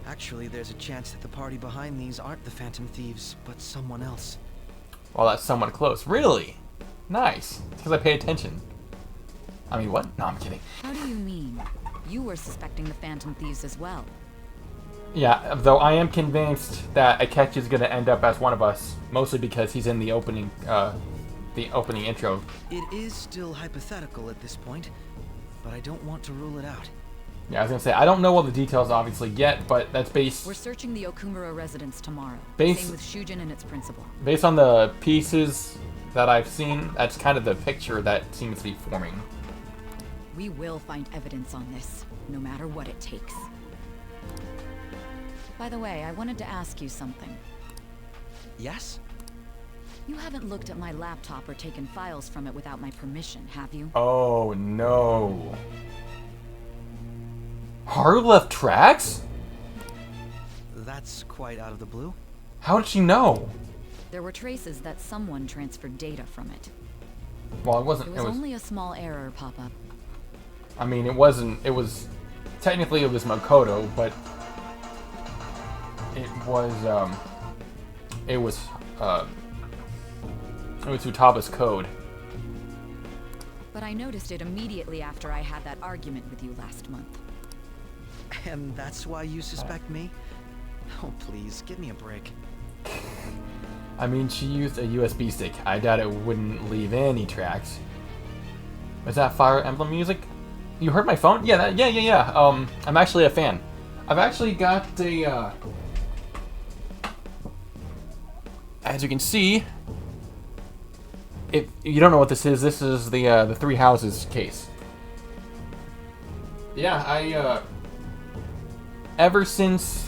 Actually, there's a chance that the party behind these aren't the Phantom Thieves, but someone else. Well, that's somewhat close. Really? Nice. It's because I pay attention. I mean, what? No, I'm kidding. How do you mean? You were suspecting the Phantom Thieves as well. Yeah, though I am convinced that Akechi is going to end up as one of us, mostly because he's in the opening intro. It is still hypothetical at this point, but I don't want to rule it out. Yeah, I was going to say, I don't know all the details obviously yet, but that's based... We're searching the Okumura residence tomorrow. Same with Shujin and its principal. Based on the pieces that I've seen, that's kind of the picture that seems to be forming. We will find evidence on this, no matter what it takes. By the way, I wanted to ask you something. Yes? You haven't looked at my laptop or taken files from it without my permission, have you? Oh, no. Haru left tracks? That's quite out of the blue. How did she know? There were traces that someone transferred data from it. Well, it wasn't. It was only a small error pop-up. I mean, it wasn't. It was technically it was Makoto, but it was Futaba's code. but I noticed it immediately after I had that argument with you last month. And that's why you suspect me? Oh, please, give me a break. I mean, she used a USB stick. I doubt it wouldn't leave any tracks. Was that Fire Emblem music? You heard my phone? Yeah, yeah. I'm actually a fan. I've actually got a, as you can see, if you don't know what this is the Three Houses case. Yeah, ever since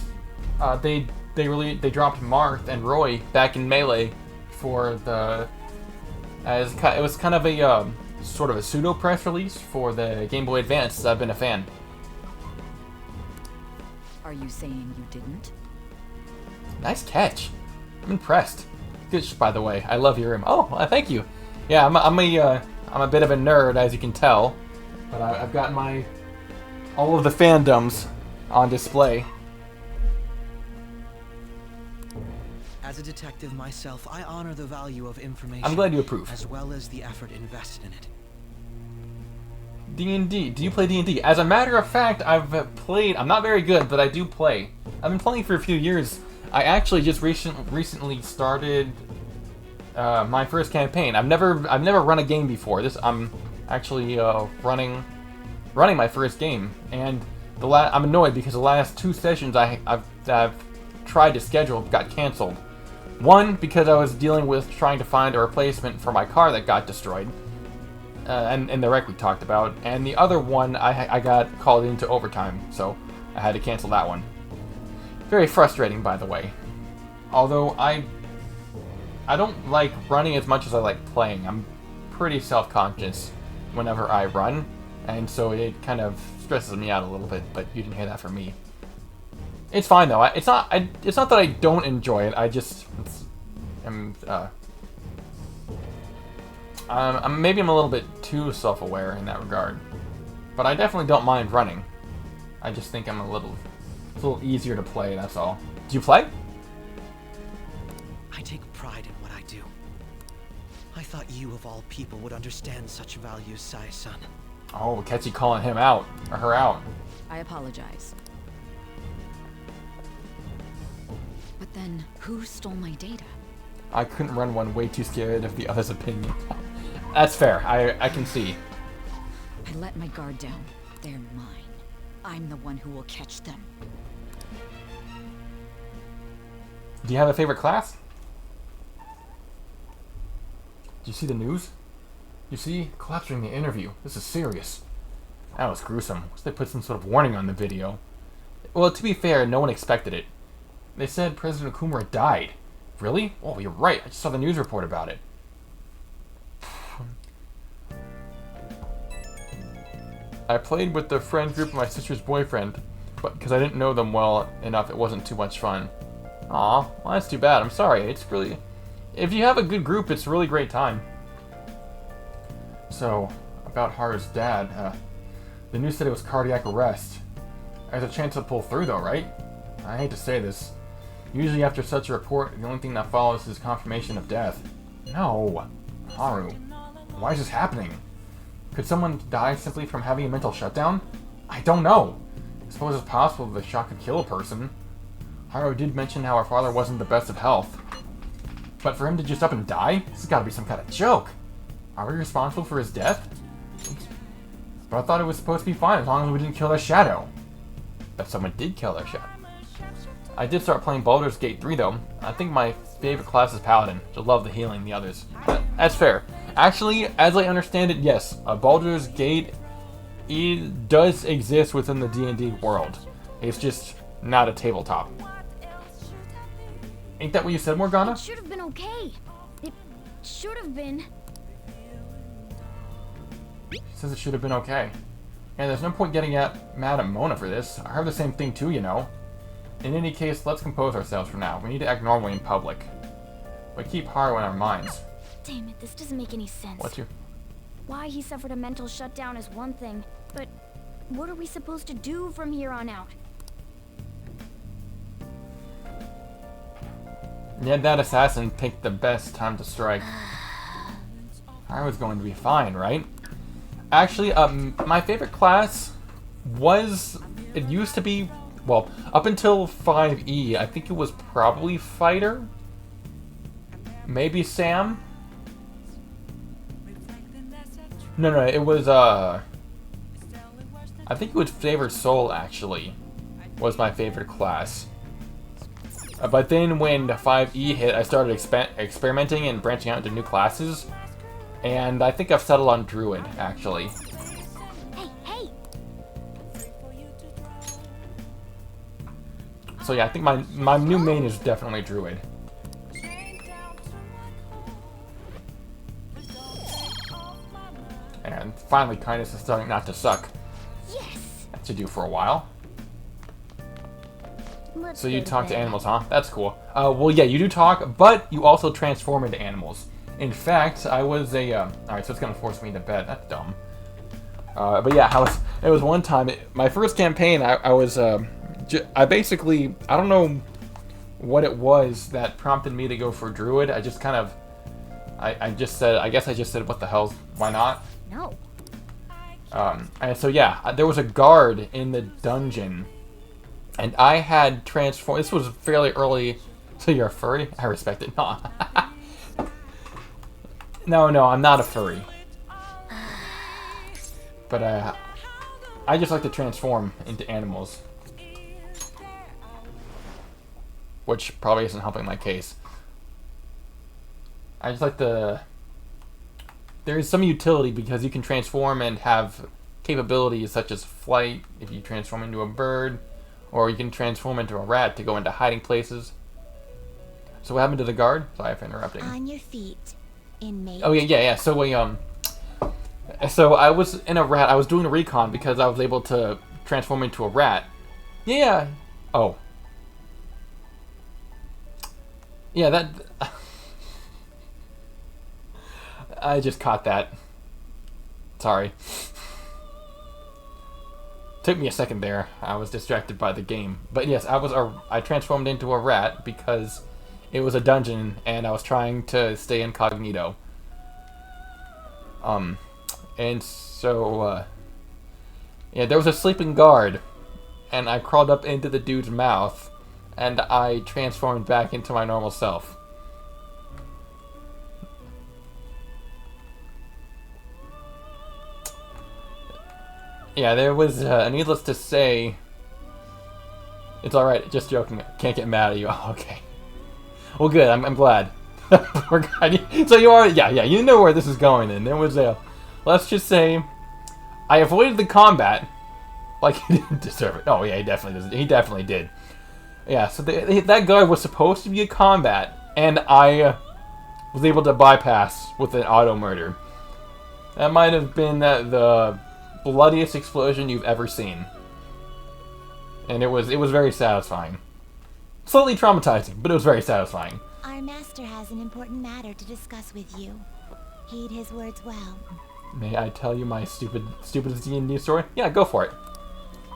they dropped Marth and Roy back in Melee for it was kind of a sort of a pseudo press release for the Game Boy Advance. I've been a fan. Are you saying you didn't? Nice catch. I'm impressed. Good, by the way. I love your room. Oh, thank you. Yeah, I'm a bit of a nerd, as you can tell, but I've got all of the fandoms on display. As a detective myself, I honor the value of information. I'm glad you approve. As well as the effort invested in it. D&D. Do you play D&D? As a matter of fact, I've played. I'm not very good, but I do play. I've been playing for a few years. I actually just recently started my first campaign. I've never run a game before. I'm actually running my first game, and I'm annoyed because the last 2 sessions I've tried to schedule got canceled. One, because I was dealing with trying to find a replacement for my car that got destroyed, and the wreck we talked about, and the other one I got called into overtime, so I had to cancel that one. Very frustrating, by the way. Although I don't like running as much as I like playing. I'm pretty self-conscious whenever I run, and so it kind of stresses me out a little bit, but you didn't hear that from me. It's fine though. It's not that I don't enjoy it. I just maybe I'm a little bit too self-aware in that regard, but I definitely don't mind running. I just think I'm a little easier to play. That's all. Do you play? I take pride in what I do. I thought you of all people would understand such values, Sai-san. Oh, Ketchy calling him out or her out. I apologize. But then, who stole my data? I couldn't run one, way too scared of the other's opinion. That's fair. I can see. I let my guard down. They're mine. I'm the one who will catch them. Do you have a favorite class? Did you see the news? You see? Collapse during the interview. This is serious. That was gruesome. Wish they put some sort of warning on the video. Well, to be fair, no one expected it. They said President Okumura died. Really? Oh, you're right. I just saw the news report about it. I played with the friend group of my sister's boyfriend, but because I didn't know them well enough, it wasn't too much fun. Aw, well that's too bad. I'm sorry. It's really... If you have a good group, it's a really great time. So, about Haru's dad, the news said it was cardiac arrest. There's a chance to pull through though, right? I hate to say this. Usually after such a report, the only thing that follows is confirmation of death. No. Haru. Why is this happening? Could someone die simply from having a mental shutdown? I don't know. I suppose it's possible that the shock could kill a person. Haru did mention how her father wasn't the best of health. But for him to just up and die? This has got to be some kind of joke. Are we responsible for his death? Oops. But I thought it was supposed to be fine as long as we didn't kill their shadow. But someone did kill their shadow. I did start playing Baldur's Gate 3 though. I think my favorite class is Paladin. I love the healing the others. That's fair. Actually, as I understand it, yes, Baldur's Gate does exist within the D&D world. It's just not a tabletop. Ain't that what you said, Morgana? It should have been okay. It should have been. She says it should have been okay. And there's no point getting mad at Mona for this. I heard the same thing too, you know. In any case, let's compose ourselves for now. We need to act normally in public. But keep Haru in our minds. Damn it, this doesn't make any sense. What's your... Why he suffered a mental shutdown is one thing, but what are we supposed to do from here on out? Yet that assassin picked the best time to strike. Haru's going to be fine, right? Actually, my favorite class was, it used to be, well, up until 5E, I think it was probably Fighter. Maybe Sam? No, it was, I think it was Favored Soul, actually, was my favorite class. But then when 5E hit, I started experimenting and branching out into new classes. And I think I've settled on Druid, actually. Hey! So yeah, I think my new main is definitely Druid. And finally, kindness is starting not to suck. Yes. That should do for a while. Let's So you go to talk to bed. animals, huh? That's cool. Well, yeah, you do talk, but you also transform into animals. In fact, I was a... Alright, so it's gonna force me to bed. That's dumb. But yeah, it was one time... my first campaign, I was... I basically... I don't know what it was that prompted me to go for Druid. I just kind of... I just said... I guess I just said, what the hell? Why not? No. And so yeah, there was a guard in the dungeon. And I had transformed... This was fairly early... So you're a furry? I respect it. No. No, I'm not a furry. But I just like to transform into animals. Which probably isn't helping my case. I just like the... There is some utility because you can transform and have capabilities such as flight if you transform into a bird. Or you can transform into a rat to go into hiding places. So what happened to the guard? Sorry for interrupting. On your feet, inmate. Oh yeah. So we so I was in a rat. I was doing a recon because I was able to transform into a rat. Yeah. Oh. Yeah, that... I just caught that. Sorry. Took me a second there. I was distracted by the game. But yes, I transformed into a rat because it was a dungeon and I was trying to stay incognito. And so, yeah, there was a sleeping guard and I crawled up into the dude's mouth and I transformed back into my normal self. Yeah, there was, needless to say... It's alright, just joking. Can't get mad at you. Oh, okay. Well, good, I'm glad. We're glad. So you are, yeah, you know where this is going then. There was a... Let's just say... I avoided the combat. Like, he didn't deserve it. Oh, yeah, he definitely did. Yeah, so that guy was supposed to be a combat, and I was able to bypass with an auto-murder. That might have been the bloodiest explosion you've ever seen. And it was very satisfying. Slightly traumatizing, but it was very satisfying. Our master has an important matter to discuss with you. Heed his words well. May I tell you my stupid D&D story? Yeah, go for it.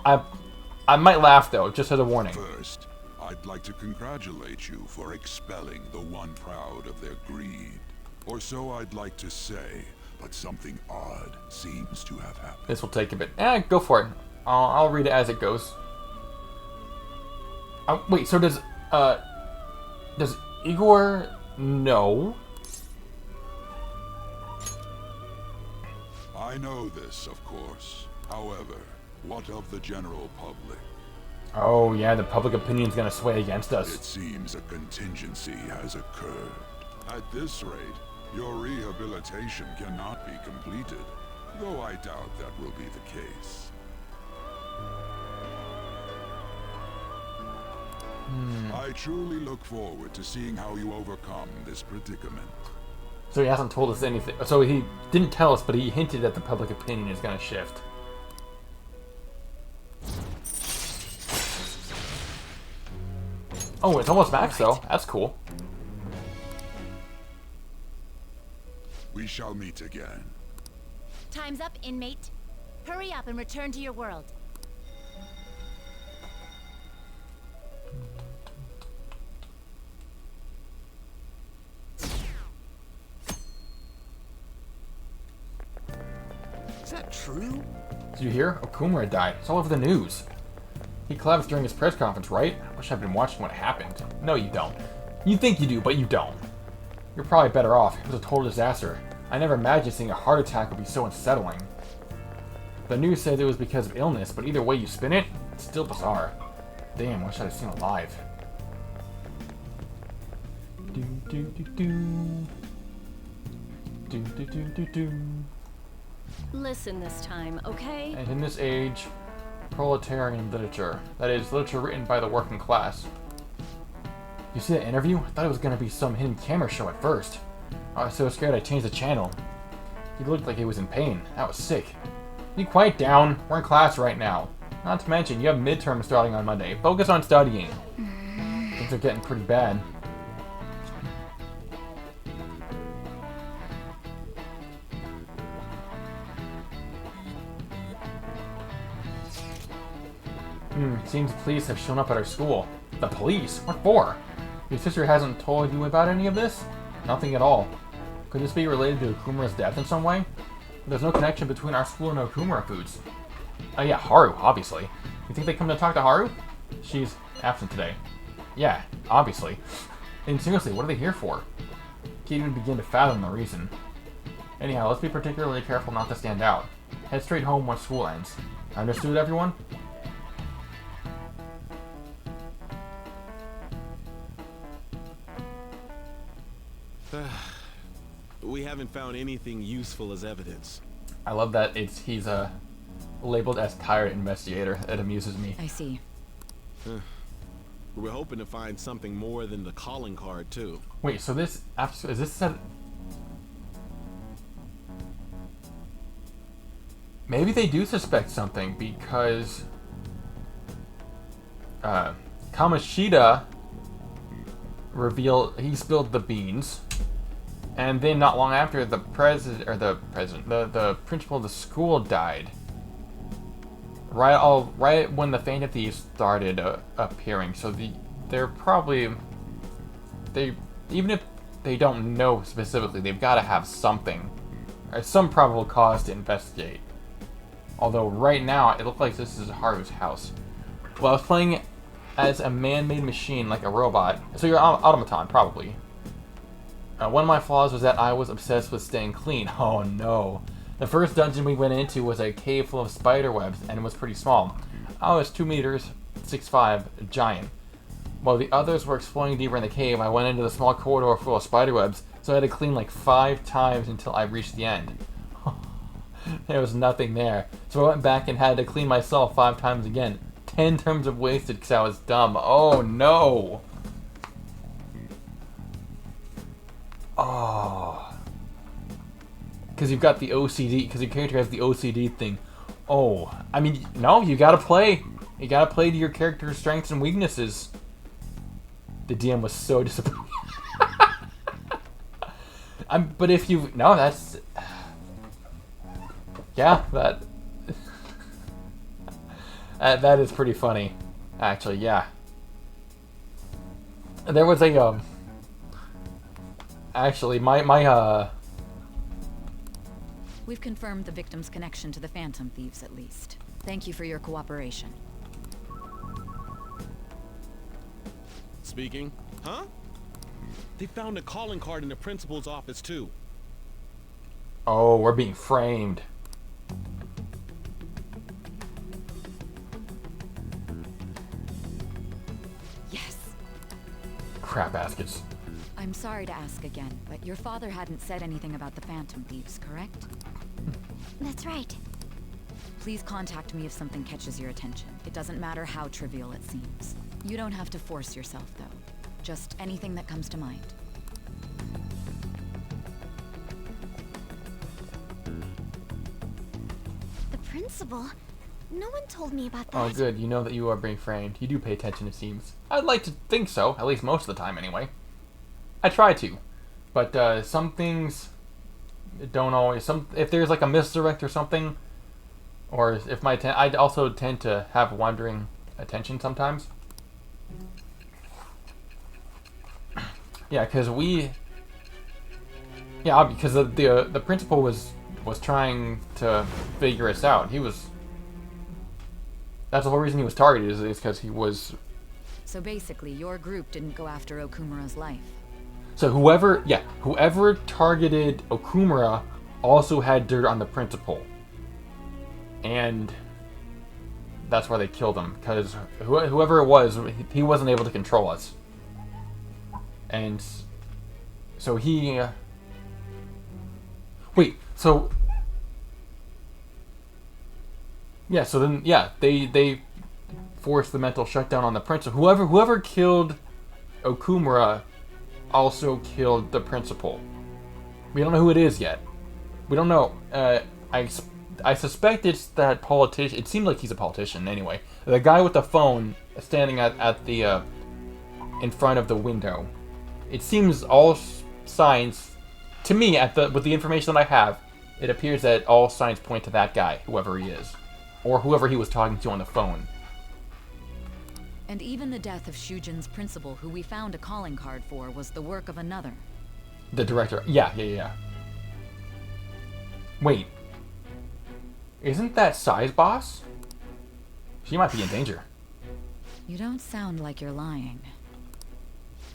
I might laugh though, just as a warning. First, I'd like to congratulate you for expelling the one proud of their greed. Or so I'd like to say, but something odd seems to have happened. This will take a bit. Go for it. I'll read it as it goes. Wait, so does Igor know? I know this, of course. However, what of the general public? Oh yeah, the public opinion's gonna sway against us. It seems a contingency has occurred. At this rate, your rehabilitation cannot be completed, though I doubt that will be the case. I truly look forward to seeing how you overcome this predicament. So he hasn't told us anything. So he didn't tell us, but he hinted that the public opinion is gonna shift. Oh, it's almost max though. That's cool. We shall meet again. Time's up, inmate. Hurry up and return to your world. Is that true? Did you hear? Okumura died. It's all over the news. He collapsed during his press conference, right? I wish I'd been watching what happened. No, you don't. You think you do, but you don't. You're probably better off. It was a total disaster. I never imagined seeing a heart attack would be so unsettling. The news said it was because of illness, but either way you spin it, it's still bizarre. Damn, wish I'd have seen alive. Do do do do. Do do do do do. Listen this time, okay? And in this age, proletarian literature. That is, literature written by the working class. You see that interview? I thought it was going to be some hidden camera show at first. I was so scared I changed the channel. He looked like he was in pain. That was sick. Be quiet down. We're in class right now. Not to mention, you have midterms starting on Monday. Focus on studying. Things are getting pretty bad. Seems the police have shown up at our school. The police? What for? Your sister hasn't told you about any of this? Nothing at all. Could this be related to Okumura's death in some way? There's no connection between our school and Okumura foods. Oh yeah, Haru, obviously. You think they come to talk to Haru? She's absent today. Yeah, obviously. And seriously, what are they here for? Can't even begin to fathom the reason. Anyhow, let's be particularly careful not to stand out. Head straight home once school ends. Understood, everyone? We haven't found anything useful as evidence. I love that he's labeled as tired investigator. It amuses me. I see. We're hoping to find something more than the calling card too. Wait, so this is this said? Maybe they do suspect something because Kamoshida he spilled the beans. And then not long after, the principal of the school died. Right when the Phantom Thieves started appearing. So they're probably even if they don't know specifically, they've got to have something or some probable cause to investigate. Although right now it looks like this is Haru's house. Well, I was playing as a man-made machine, like a robot. So you're an automaton, probably. One of my flaws was that I was obsessed with staying clean. Oh no. The first dungeon we went into was a cave full of spider webs, and it was pretty small. I was 2 meters, 6'5", a giant. While the others were exploring deeper in the cave, I went into the small corridor full of spider webs, so I had to clean like 5 times until I reached the end. There was nothing there, so I went back and had to clean myself 5 times again. 10 terms of wasted because I was dumb. Oh no! Oh. Because you've got the OCD, because your character has the OCD thing. Oh. I mean, no, you gotta play. You gotta play to your character's strengths and weaknesses. The DM was so disappointed. But if you... No, that's... Yeah, that... that is pretty funny. Actually, yeah. There was a, Actually, We've confirmed the victim's connection to the Phantom Thieves, at least. Thank you for your cooperation. Speaking. Huh? They found a calling card in the principal's office, too. Oh, we're being framed. Yes. Crap baskets. I'm sorry to ask again, but your father hadn't said anything about the Phantom Thieves, correct? That's right. Please contact me if something catches your attention. It doesn't matter how trivial it seems. You don't have to force yourself, though. Just anything that comes to mind. The principal? No one told me about that. Oh, good. You know that you are being framed. You do pay attention, it seems. I'd like to think so, at least most of the time, anyway. I try to, but some things don't always. If there's like a misdirect or something, or if I also tend to have wandering attention sometimes. Yeah, because the principal was was trying to figure us out. He was... That's the whole reason he was targeted, is because he was... So basically, your group didn't go after Okumura's life. So whoever targeted Okumura also had dirt on the principal. And that's why they killed him, because whoever it was, he wasn't able to control us. And so he... Wait, so... Yeah, so then, yeah, they forced the mental shutdown on the principal. Whoever killed Okumura also killed the principal. We don't know who it is yet. We don't know. I suspect it's that politician. It seemed like he's a politician anyway. The guy with the phone standing at the in front of the window. It seems all signs to me with the information that I have, it appears that all signs point to that guy, whoever he is, or whoever he was talking to on the phone. And even the death of Shujin's principal, who we found a calling card for, was the work of another. The director. Yeah. Wait. Isn't that Sai's boss? She might be in danger. You don't sound like you're lying.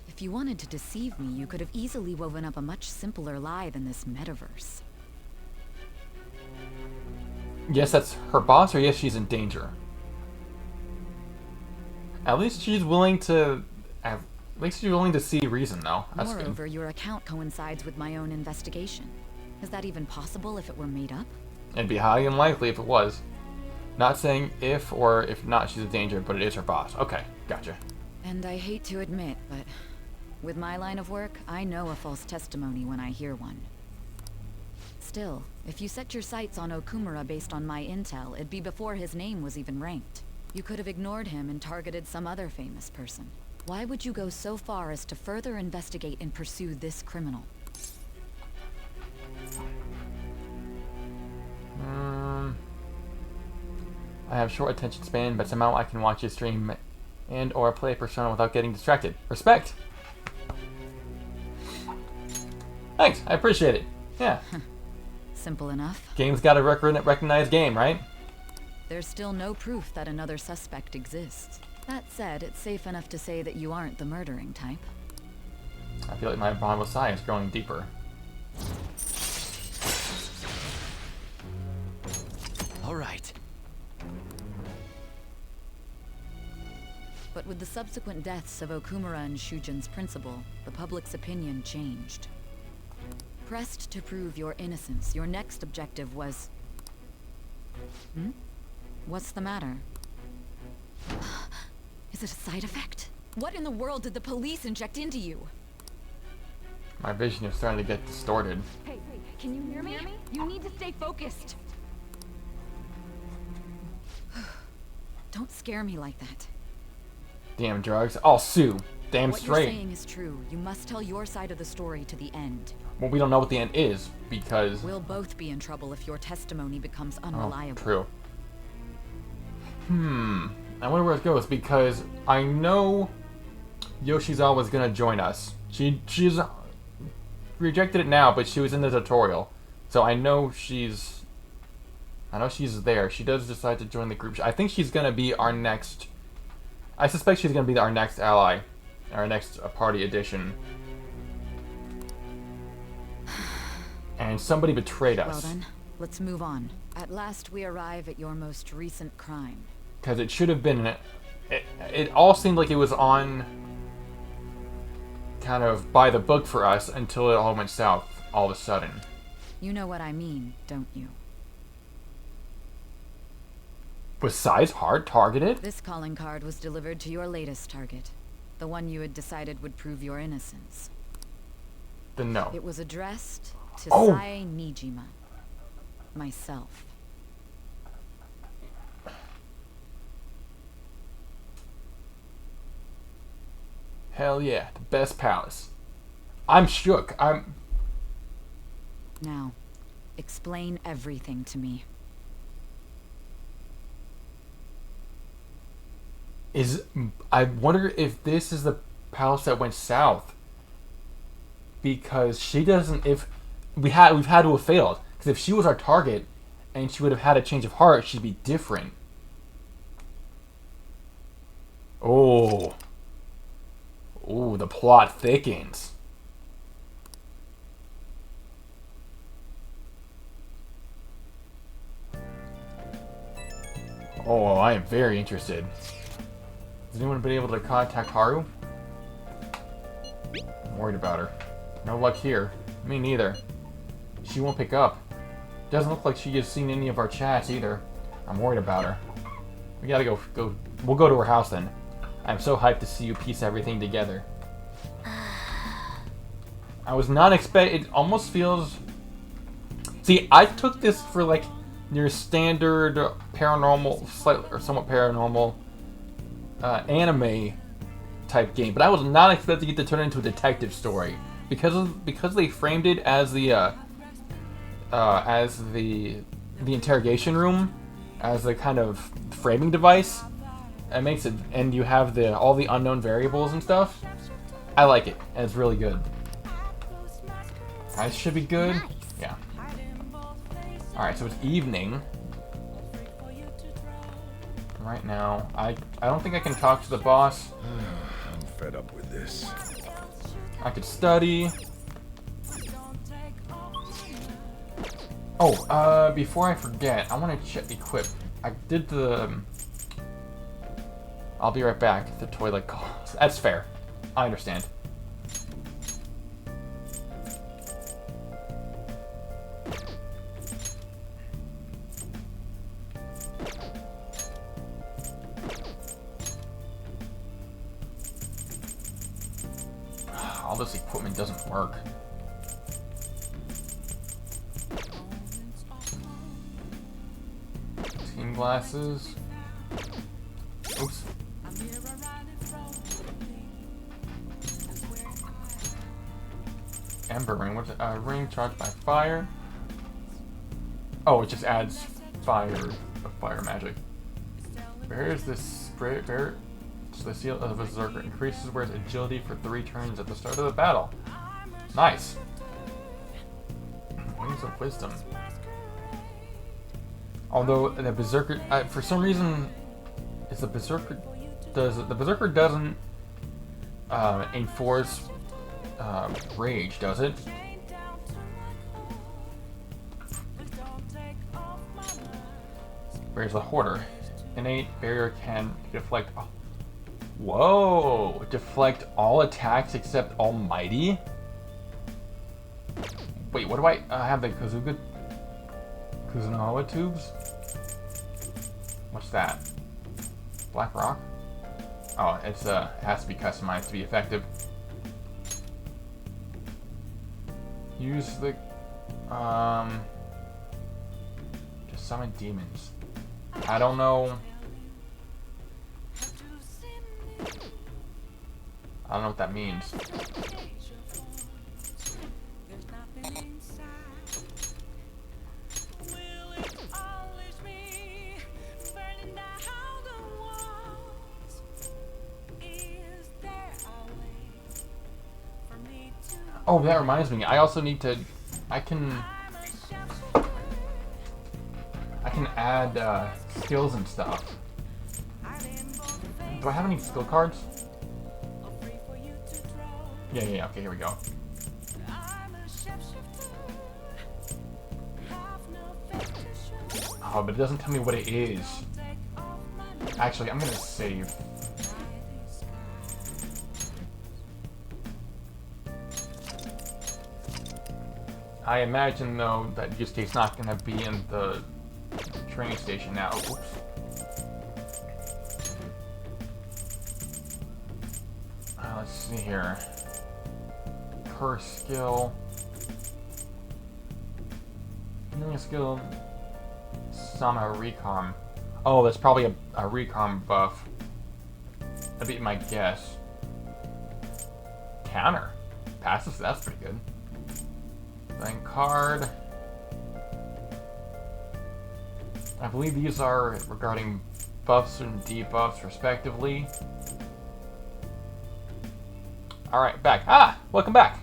If you wanted to deceive me, you could have easily woven up a much simpler lie than this metaverse. Yes, that's her boss, or yes, she's in danger. At least she's willing to... At least she's willing to see reason, though. That's Moreover, good. your account coincides with my own investigation. Is that even possible if it were made up? It'd be highly unlikely if it was. Not saying if or if not she's in danger, but it is her boss. Okay, gotcha. And I hate to admit, but with my line of work, I know a false testimony when I hear one. Still, if you set your sights on Okumura based on my intel, it'd be before his name was even ranked. You could have ignored him and targeted some other famous person. Why would you go so far as to further investigate and pursue this criminal? I have short attention span, but somehow I can watch a stream and or play Persona without getting distracted. Respect! Thanks, I appreciate it. Yeah. Simple enough. Game's got a recognized game, right? There's still no proof that another suspect exists. That said, it's safe enough to say that you aren't the murdering type. I feel like my bond with Sai is growing deeper. All right. But with the subsequent deaths of Okumura and Shujin's principal, the public's opinion changed. Pressed to prove your innocence, your next objective was... What's the matter? Is it a side effect? What in the world did the police inject into you? My vision is starting to get distorted. Hey, can you hear me? You need to stay focused. Don't scare me like that. Damn drugs. I'll sue. Damn What straight. you're saying is true. You must tell your side of the story to the end. Well, we don't know what the end is, because... We'll both be in trouble if your testimony becomes unreliable. Oh, true. I wonder where it goes, because I know Yoshizawa's gonna join us. She's rejected it now, but she was in the tutorial. So I know she's there. She does decide to join the group. I think she's gonna be our next... I suspect she's gonna be our next ally. Our next party addition. And somebody betrayed us. Well then, let's move on. At last we arrive at your most recent crime. Because it should have been... It all seemed like it was on... kind of by the book for us until it all went south all of a sudden. You know what I mean, don't you? Was Sai's heart targeted? This calling card was delivered to your latest target. The one you had decided would prove your innocence. Then no. It was addressed to Oh. Sai Nijima. Myself. Hell yeah, the best palace. I'm shook. Now, explain everything to me. I wonder if this is the palace that went south. Because she doesn't... We've had to have failed. Because if she was our target, and she would have had a change of heart, she'd be different. Oh. Oh, the plot thickens. Oh, I am very interested. Has anyone been able to contact Haru? I'm worried about her. No luck here. Me neither. She won't pick up. Doesn't look like she has seen any of our chats either. I'm worried about her. We gotta go. We'll go to her house then. I'm so hyped to see you piece everything together. I was not expecting. It almost feels. See, I took this for like your standard paranormal, slightly or somewhat paranormal anime type game, but I was not expecting it to turn into a detective story because they framed it as the interrogation room, as a kind of framing device. It makes it, and you have all the unknown variables and stuff. I like it, and it's really good. Price should be good. Nice. Yeah. Alright, so it's evening. Right now, I don't think I can talk to the boss. I'm fed up with this. I could study. Oh, before I forget, I want to check equip. I did the... I'll be right back. The toilet calls. That's fair. I understand. All this equipment doesn't work. Team glasses. Oops. Ember ring. What's it? Ring charged by fire. Oh, it just adds fire magic. Bears this spray. The seal of a Berserker increases Bear's agility for 3 turns at the start of the battle. Nice. Wings of Wisdom. Although the Berserker, for some reason, the Berserker doesn't enforce rage, does it? Bear's a hoarder. Innate barrier can deflect. Oh. Whoa! Deflect all attacks except Almighty? Wait, what do I have the Kuzunoha tubes? What's that? Black Rock? Oh, it has to be customized to be effective. Use the to summon demons. I don't know. I don't know what that means. Oh, that reminds me. I also need to. I can add skills and stuff. Do I have any skill cards? Yeah. Okay, here we go. Oh, but it doesn't tell me what it is. Actually, I'm gonna save. I imagine, though, that Justine's not gonna be in the train station now. Oops. Let's see here. Per skill. Healing skill. Sama recon. Oh, that's probably a recon buff. That'd be my guess. Counter. Passive, that's pretty good. Then card. I believe these are regarding buffs and debuffs respectively. Alright, back. Ah! Welcome back!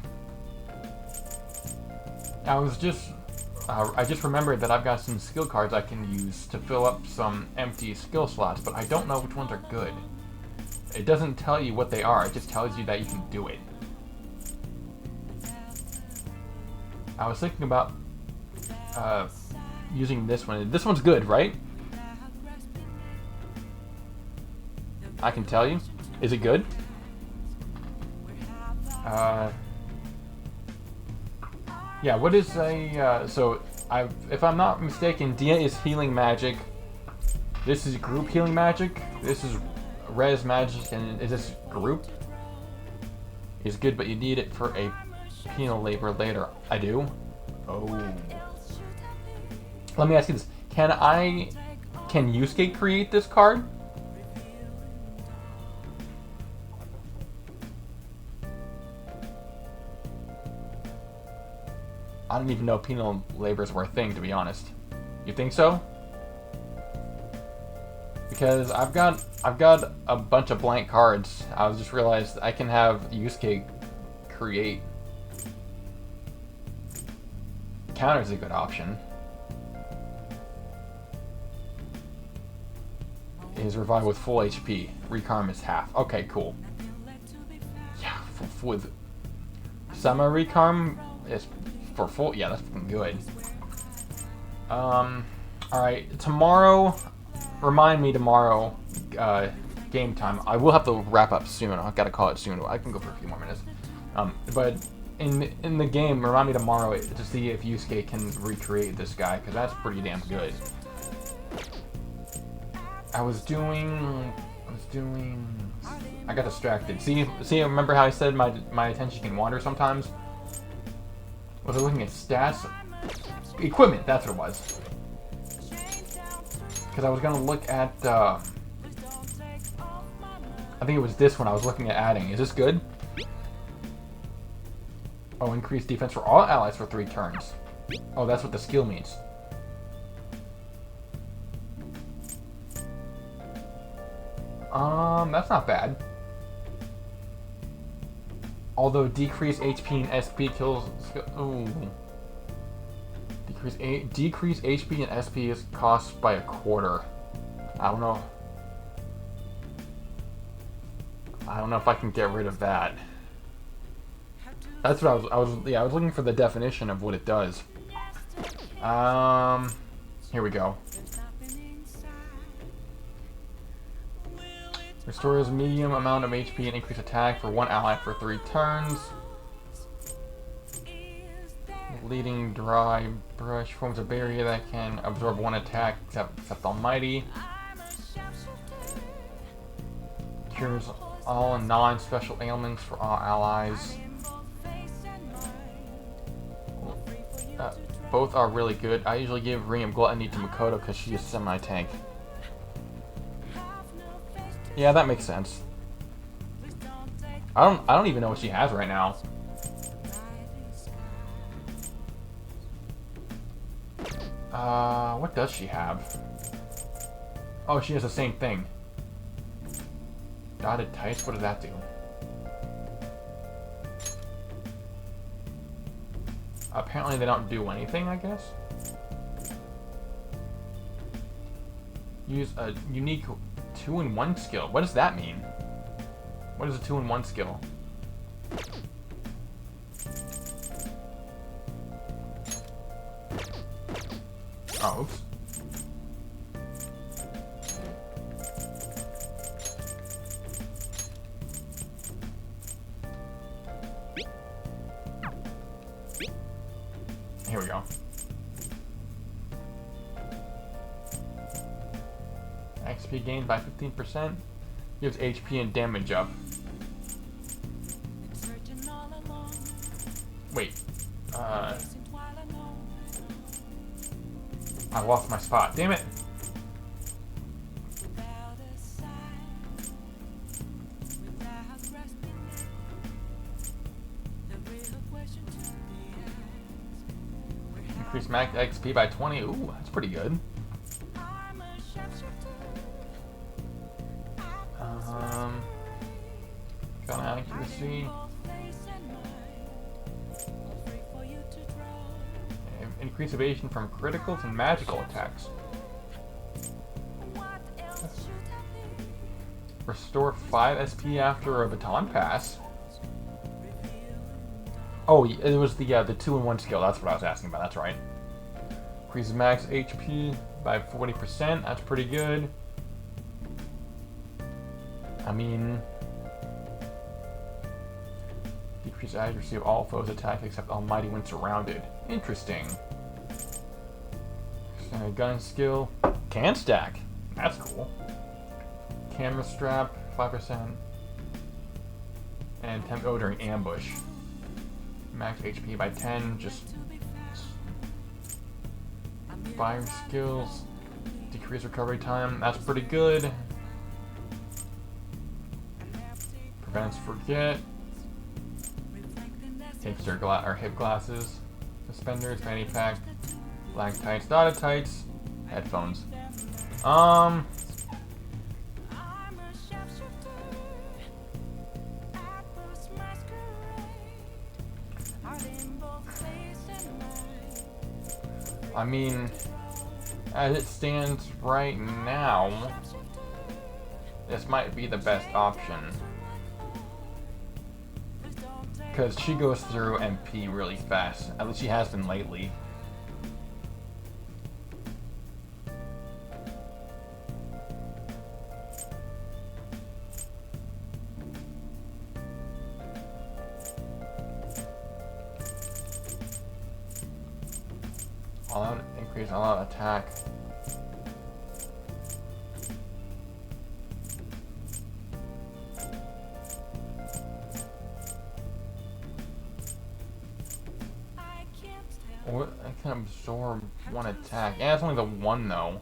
I was just I just remembered that I've got some skill cards I can use to fill up some empty skill slots, but I don't know which ones are good. It doesn't tell you what they are, it just tells you that you can do it. I was thinking about using this one. This one's good, right? I can tell you. Is it good? Yeah, what is a, so, if I'm not mistaken, Dia is healing magic. This is group healing magic. This is res magic, and is this group? Is good, but you need it for a penal labor later. I do? Oh. Let me ask you this. Can Yusuke create this card? I don't even know penal labors were a thing, to be honest. You think so? Because I've got a bunch of blank cards. I just realized I can have Yusuke create. Counter's a good option. Is revive with full HP. Recarm is half. Okay, cool. Yeah, with summer recarm is for full. Yeah, that's fucking good. Alright, tomorrow. Remind me tomorrow, game time. I will have to wrap up soon. I've got to call it soon. I can go for a few more minutes. But in the game, remind me tomorrow to see if Yusuke can recreate this guy, because that's pretty damn good. I got distracted. See, remember how I said my attention can wander sometimes? Was I looking at stats? Equipment, that's what it was. Because I was going to look at, I think it was this one I was looking at adding. Is this good? Oh, increase defense for all allies for 3 turns. Oh, that's what the skill means. That's not bad. Although decrease HP and SP kills... Ooh. Decrease HP and SP is cost by 1/4. I don't know. I don't know if I can get rid of that. That's what I was looking for the definition of what it does. Here we go. Restores a medium amount of HP and increase attack for 1 ally for 3 turns. Leading dry brush forms a barrier that can absorb 1 attack except Almighty. Cures all non-special ailments for all allies. Both are really good. I usually give Ring of Gluttony to Makoto because she is semi-tank. Yeah, that makes sense. I don't even know what she has right now. What does she have? Oh, she has the same thing. Dotted Tights, what does that do? Apparently they don't do anything, I guess? Use a unique 2-in-1 skill. What does that mean? What is a 2-in-1 skill? Oh, oops. Here we go. XP gained by 15%. Gives HP and damage up. Wait. I lost my spot. Damn it. Increase max XP by 20. Ooh, that's pretty good. Gun accuracy. Decrease evasion from criticals and magical attacks. Restore 5 SP after a baton pass. Oh, it was the 2-in-1 skill. That's what I was asking about. That's right. Increases max HP by 40%. That's pretty good. I mean, decrease accuracy of all foes' attacks except Almighty when surrounded. Interesting. Extended gun skill. Can stack. That's cool. Camera strap, 5%. And temp during ambush. Max HP by 10, just fire skills, decrease recovery time, that's pretty good. Prevents forget. Hipster or hip glasses, suspenders, fanny pack, black tights, dotted tights, headphones. I mean, as it stands right now, this might be the best option. Because she goes through MP really fast. At least she has been lately. All out increase, all out attack. What? I can absorb one attack. Yeah, it's only the one though.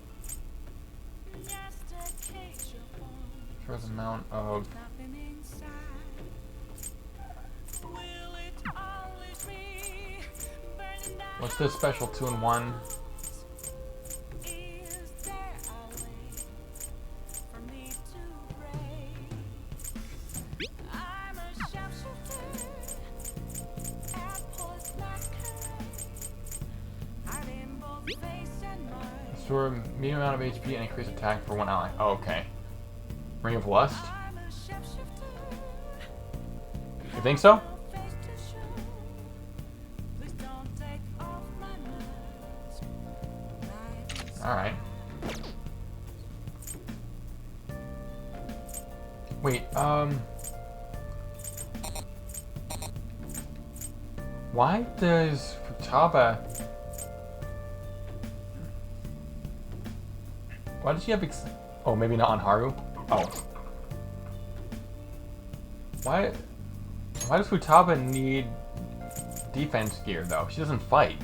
Shows amount of. What's this special 2-in-1? Restore medium amount of HP and increase attack for one ally. Oh, okay. Ring of Lust? You think so? Alright. Wait, why does Futaba... Why does she have oh, maybe not on Haru? Oh. Why does Futaba need defense gear, though? She doesn't fight.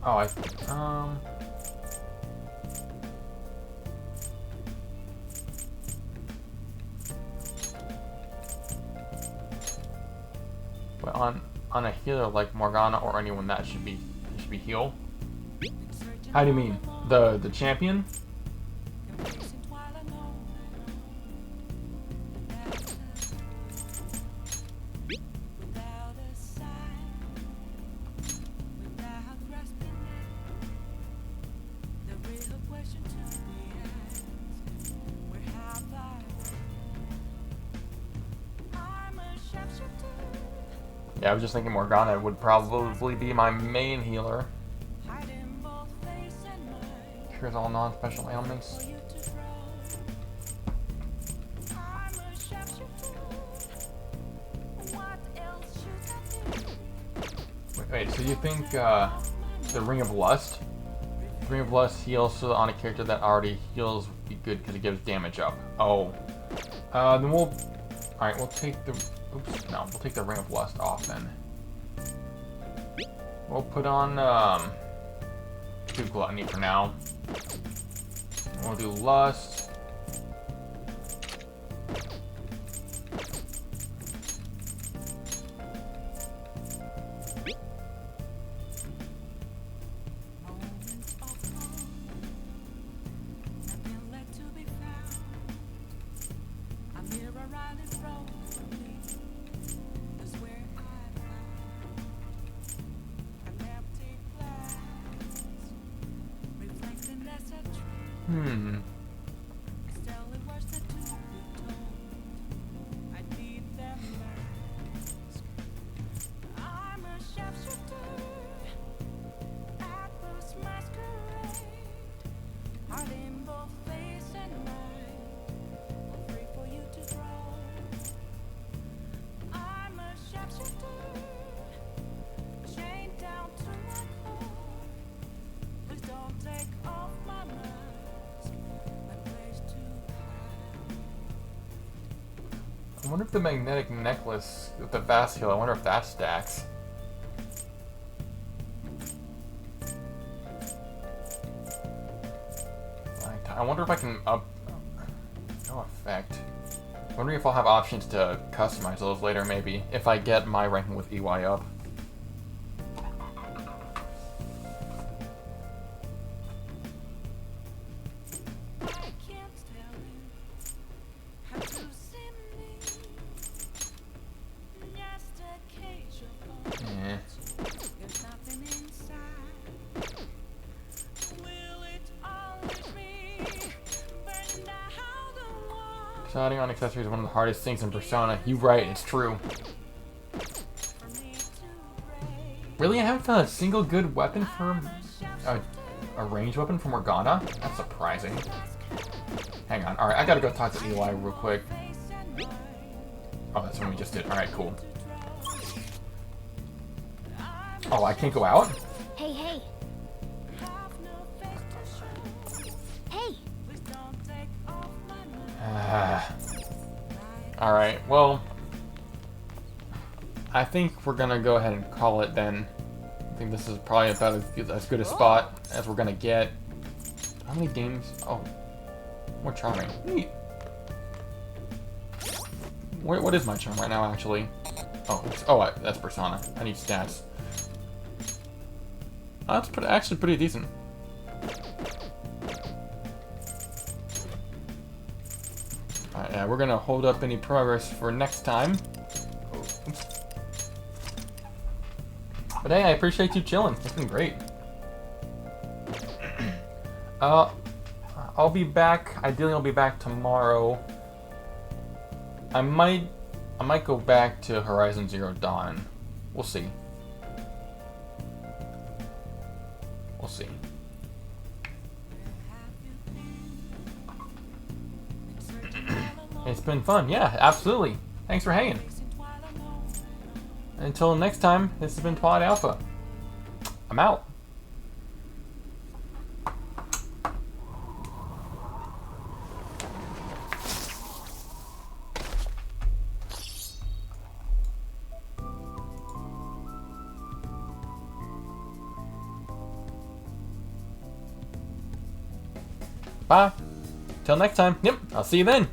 Oh, but on a healer like Morgana or anyone that should be heal. How do you mean? The champion? Yeah, I was just thinking Morgana would probably be my main healer. Cures all non-special ailments. Wait, so you think the Ring of Lust? Ring of Lust heals so on a character that already heals would be good because it gives damage up. Oh. Then we'll... Alright, we'll take the... Oops, no, we'll take the Ring of Lust off then. We'll put on, do Gluttony for now. We'll do Lust. I wonder if the magnetic necklace with the vascule, I wonder if that stacks. I wonder if I can up... No effect. I'm wondering if I'll have options to customize those later, maybe, if I get my ranking with EY up. Deciding on accessories is one of the hardest things in Persona. You right, it's true. Really, I haven't found a single good weapon for a ranged weapon from Morgana? That's surprising. Hang on, alright, I gotta go talk to Eli real quick. Oh, that's what we just did. Alright, cool. Oh, I can't go out? Hey, hey. Hey. Alright, well, I think we're gonna go ahead and call it then. I think this is probably about as good a spot as we're gonna get. How many games? Oh, more charming. Neat. What is my charm right now, actually? Oh, that's Persona. I need stats. Oh, that's actually pretty decent. Alright, yeah, we're gonna hold up any progress for next time. Oh, oops. But hey, I appreciate you chilling. It's been great. I'll be back. Ideally, I'll be back tomorrow. I might go back to Horizon Zero Dawn. We'll see. We'll see. It's been fun. Yeah, absolutely. Thanks for hanging. Until next time, this has been Twilight Alpha. I'm out. Bye. Till next time. Yep, I'll see you then.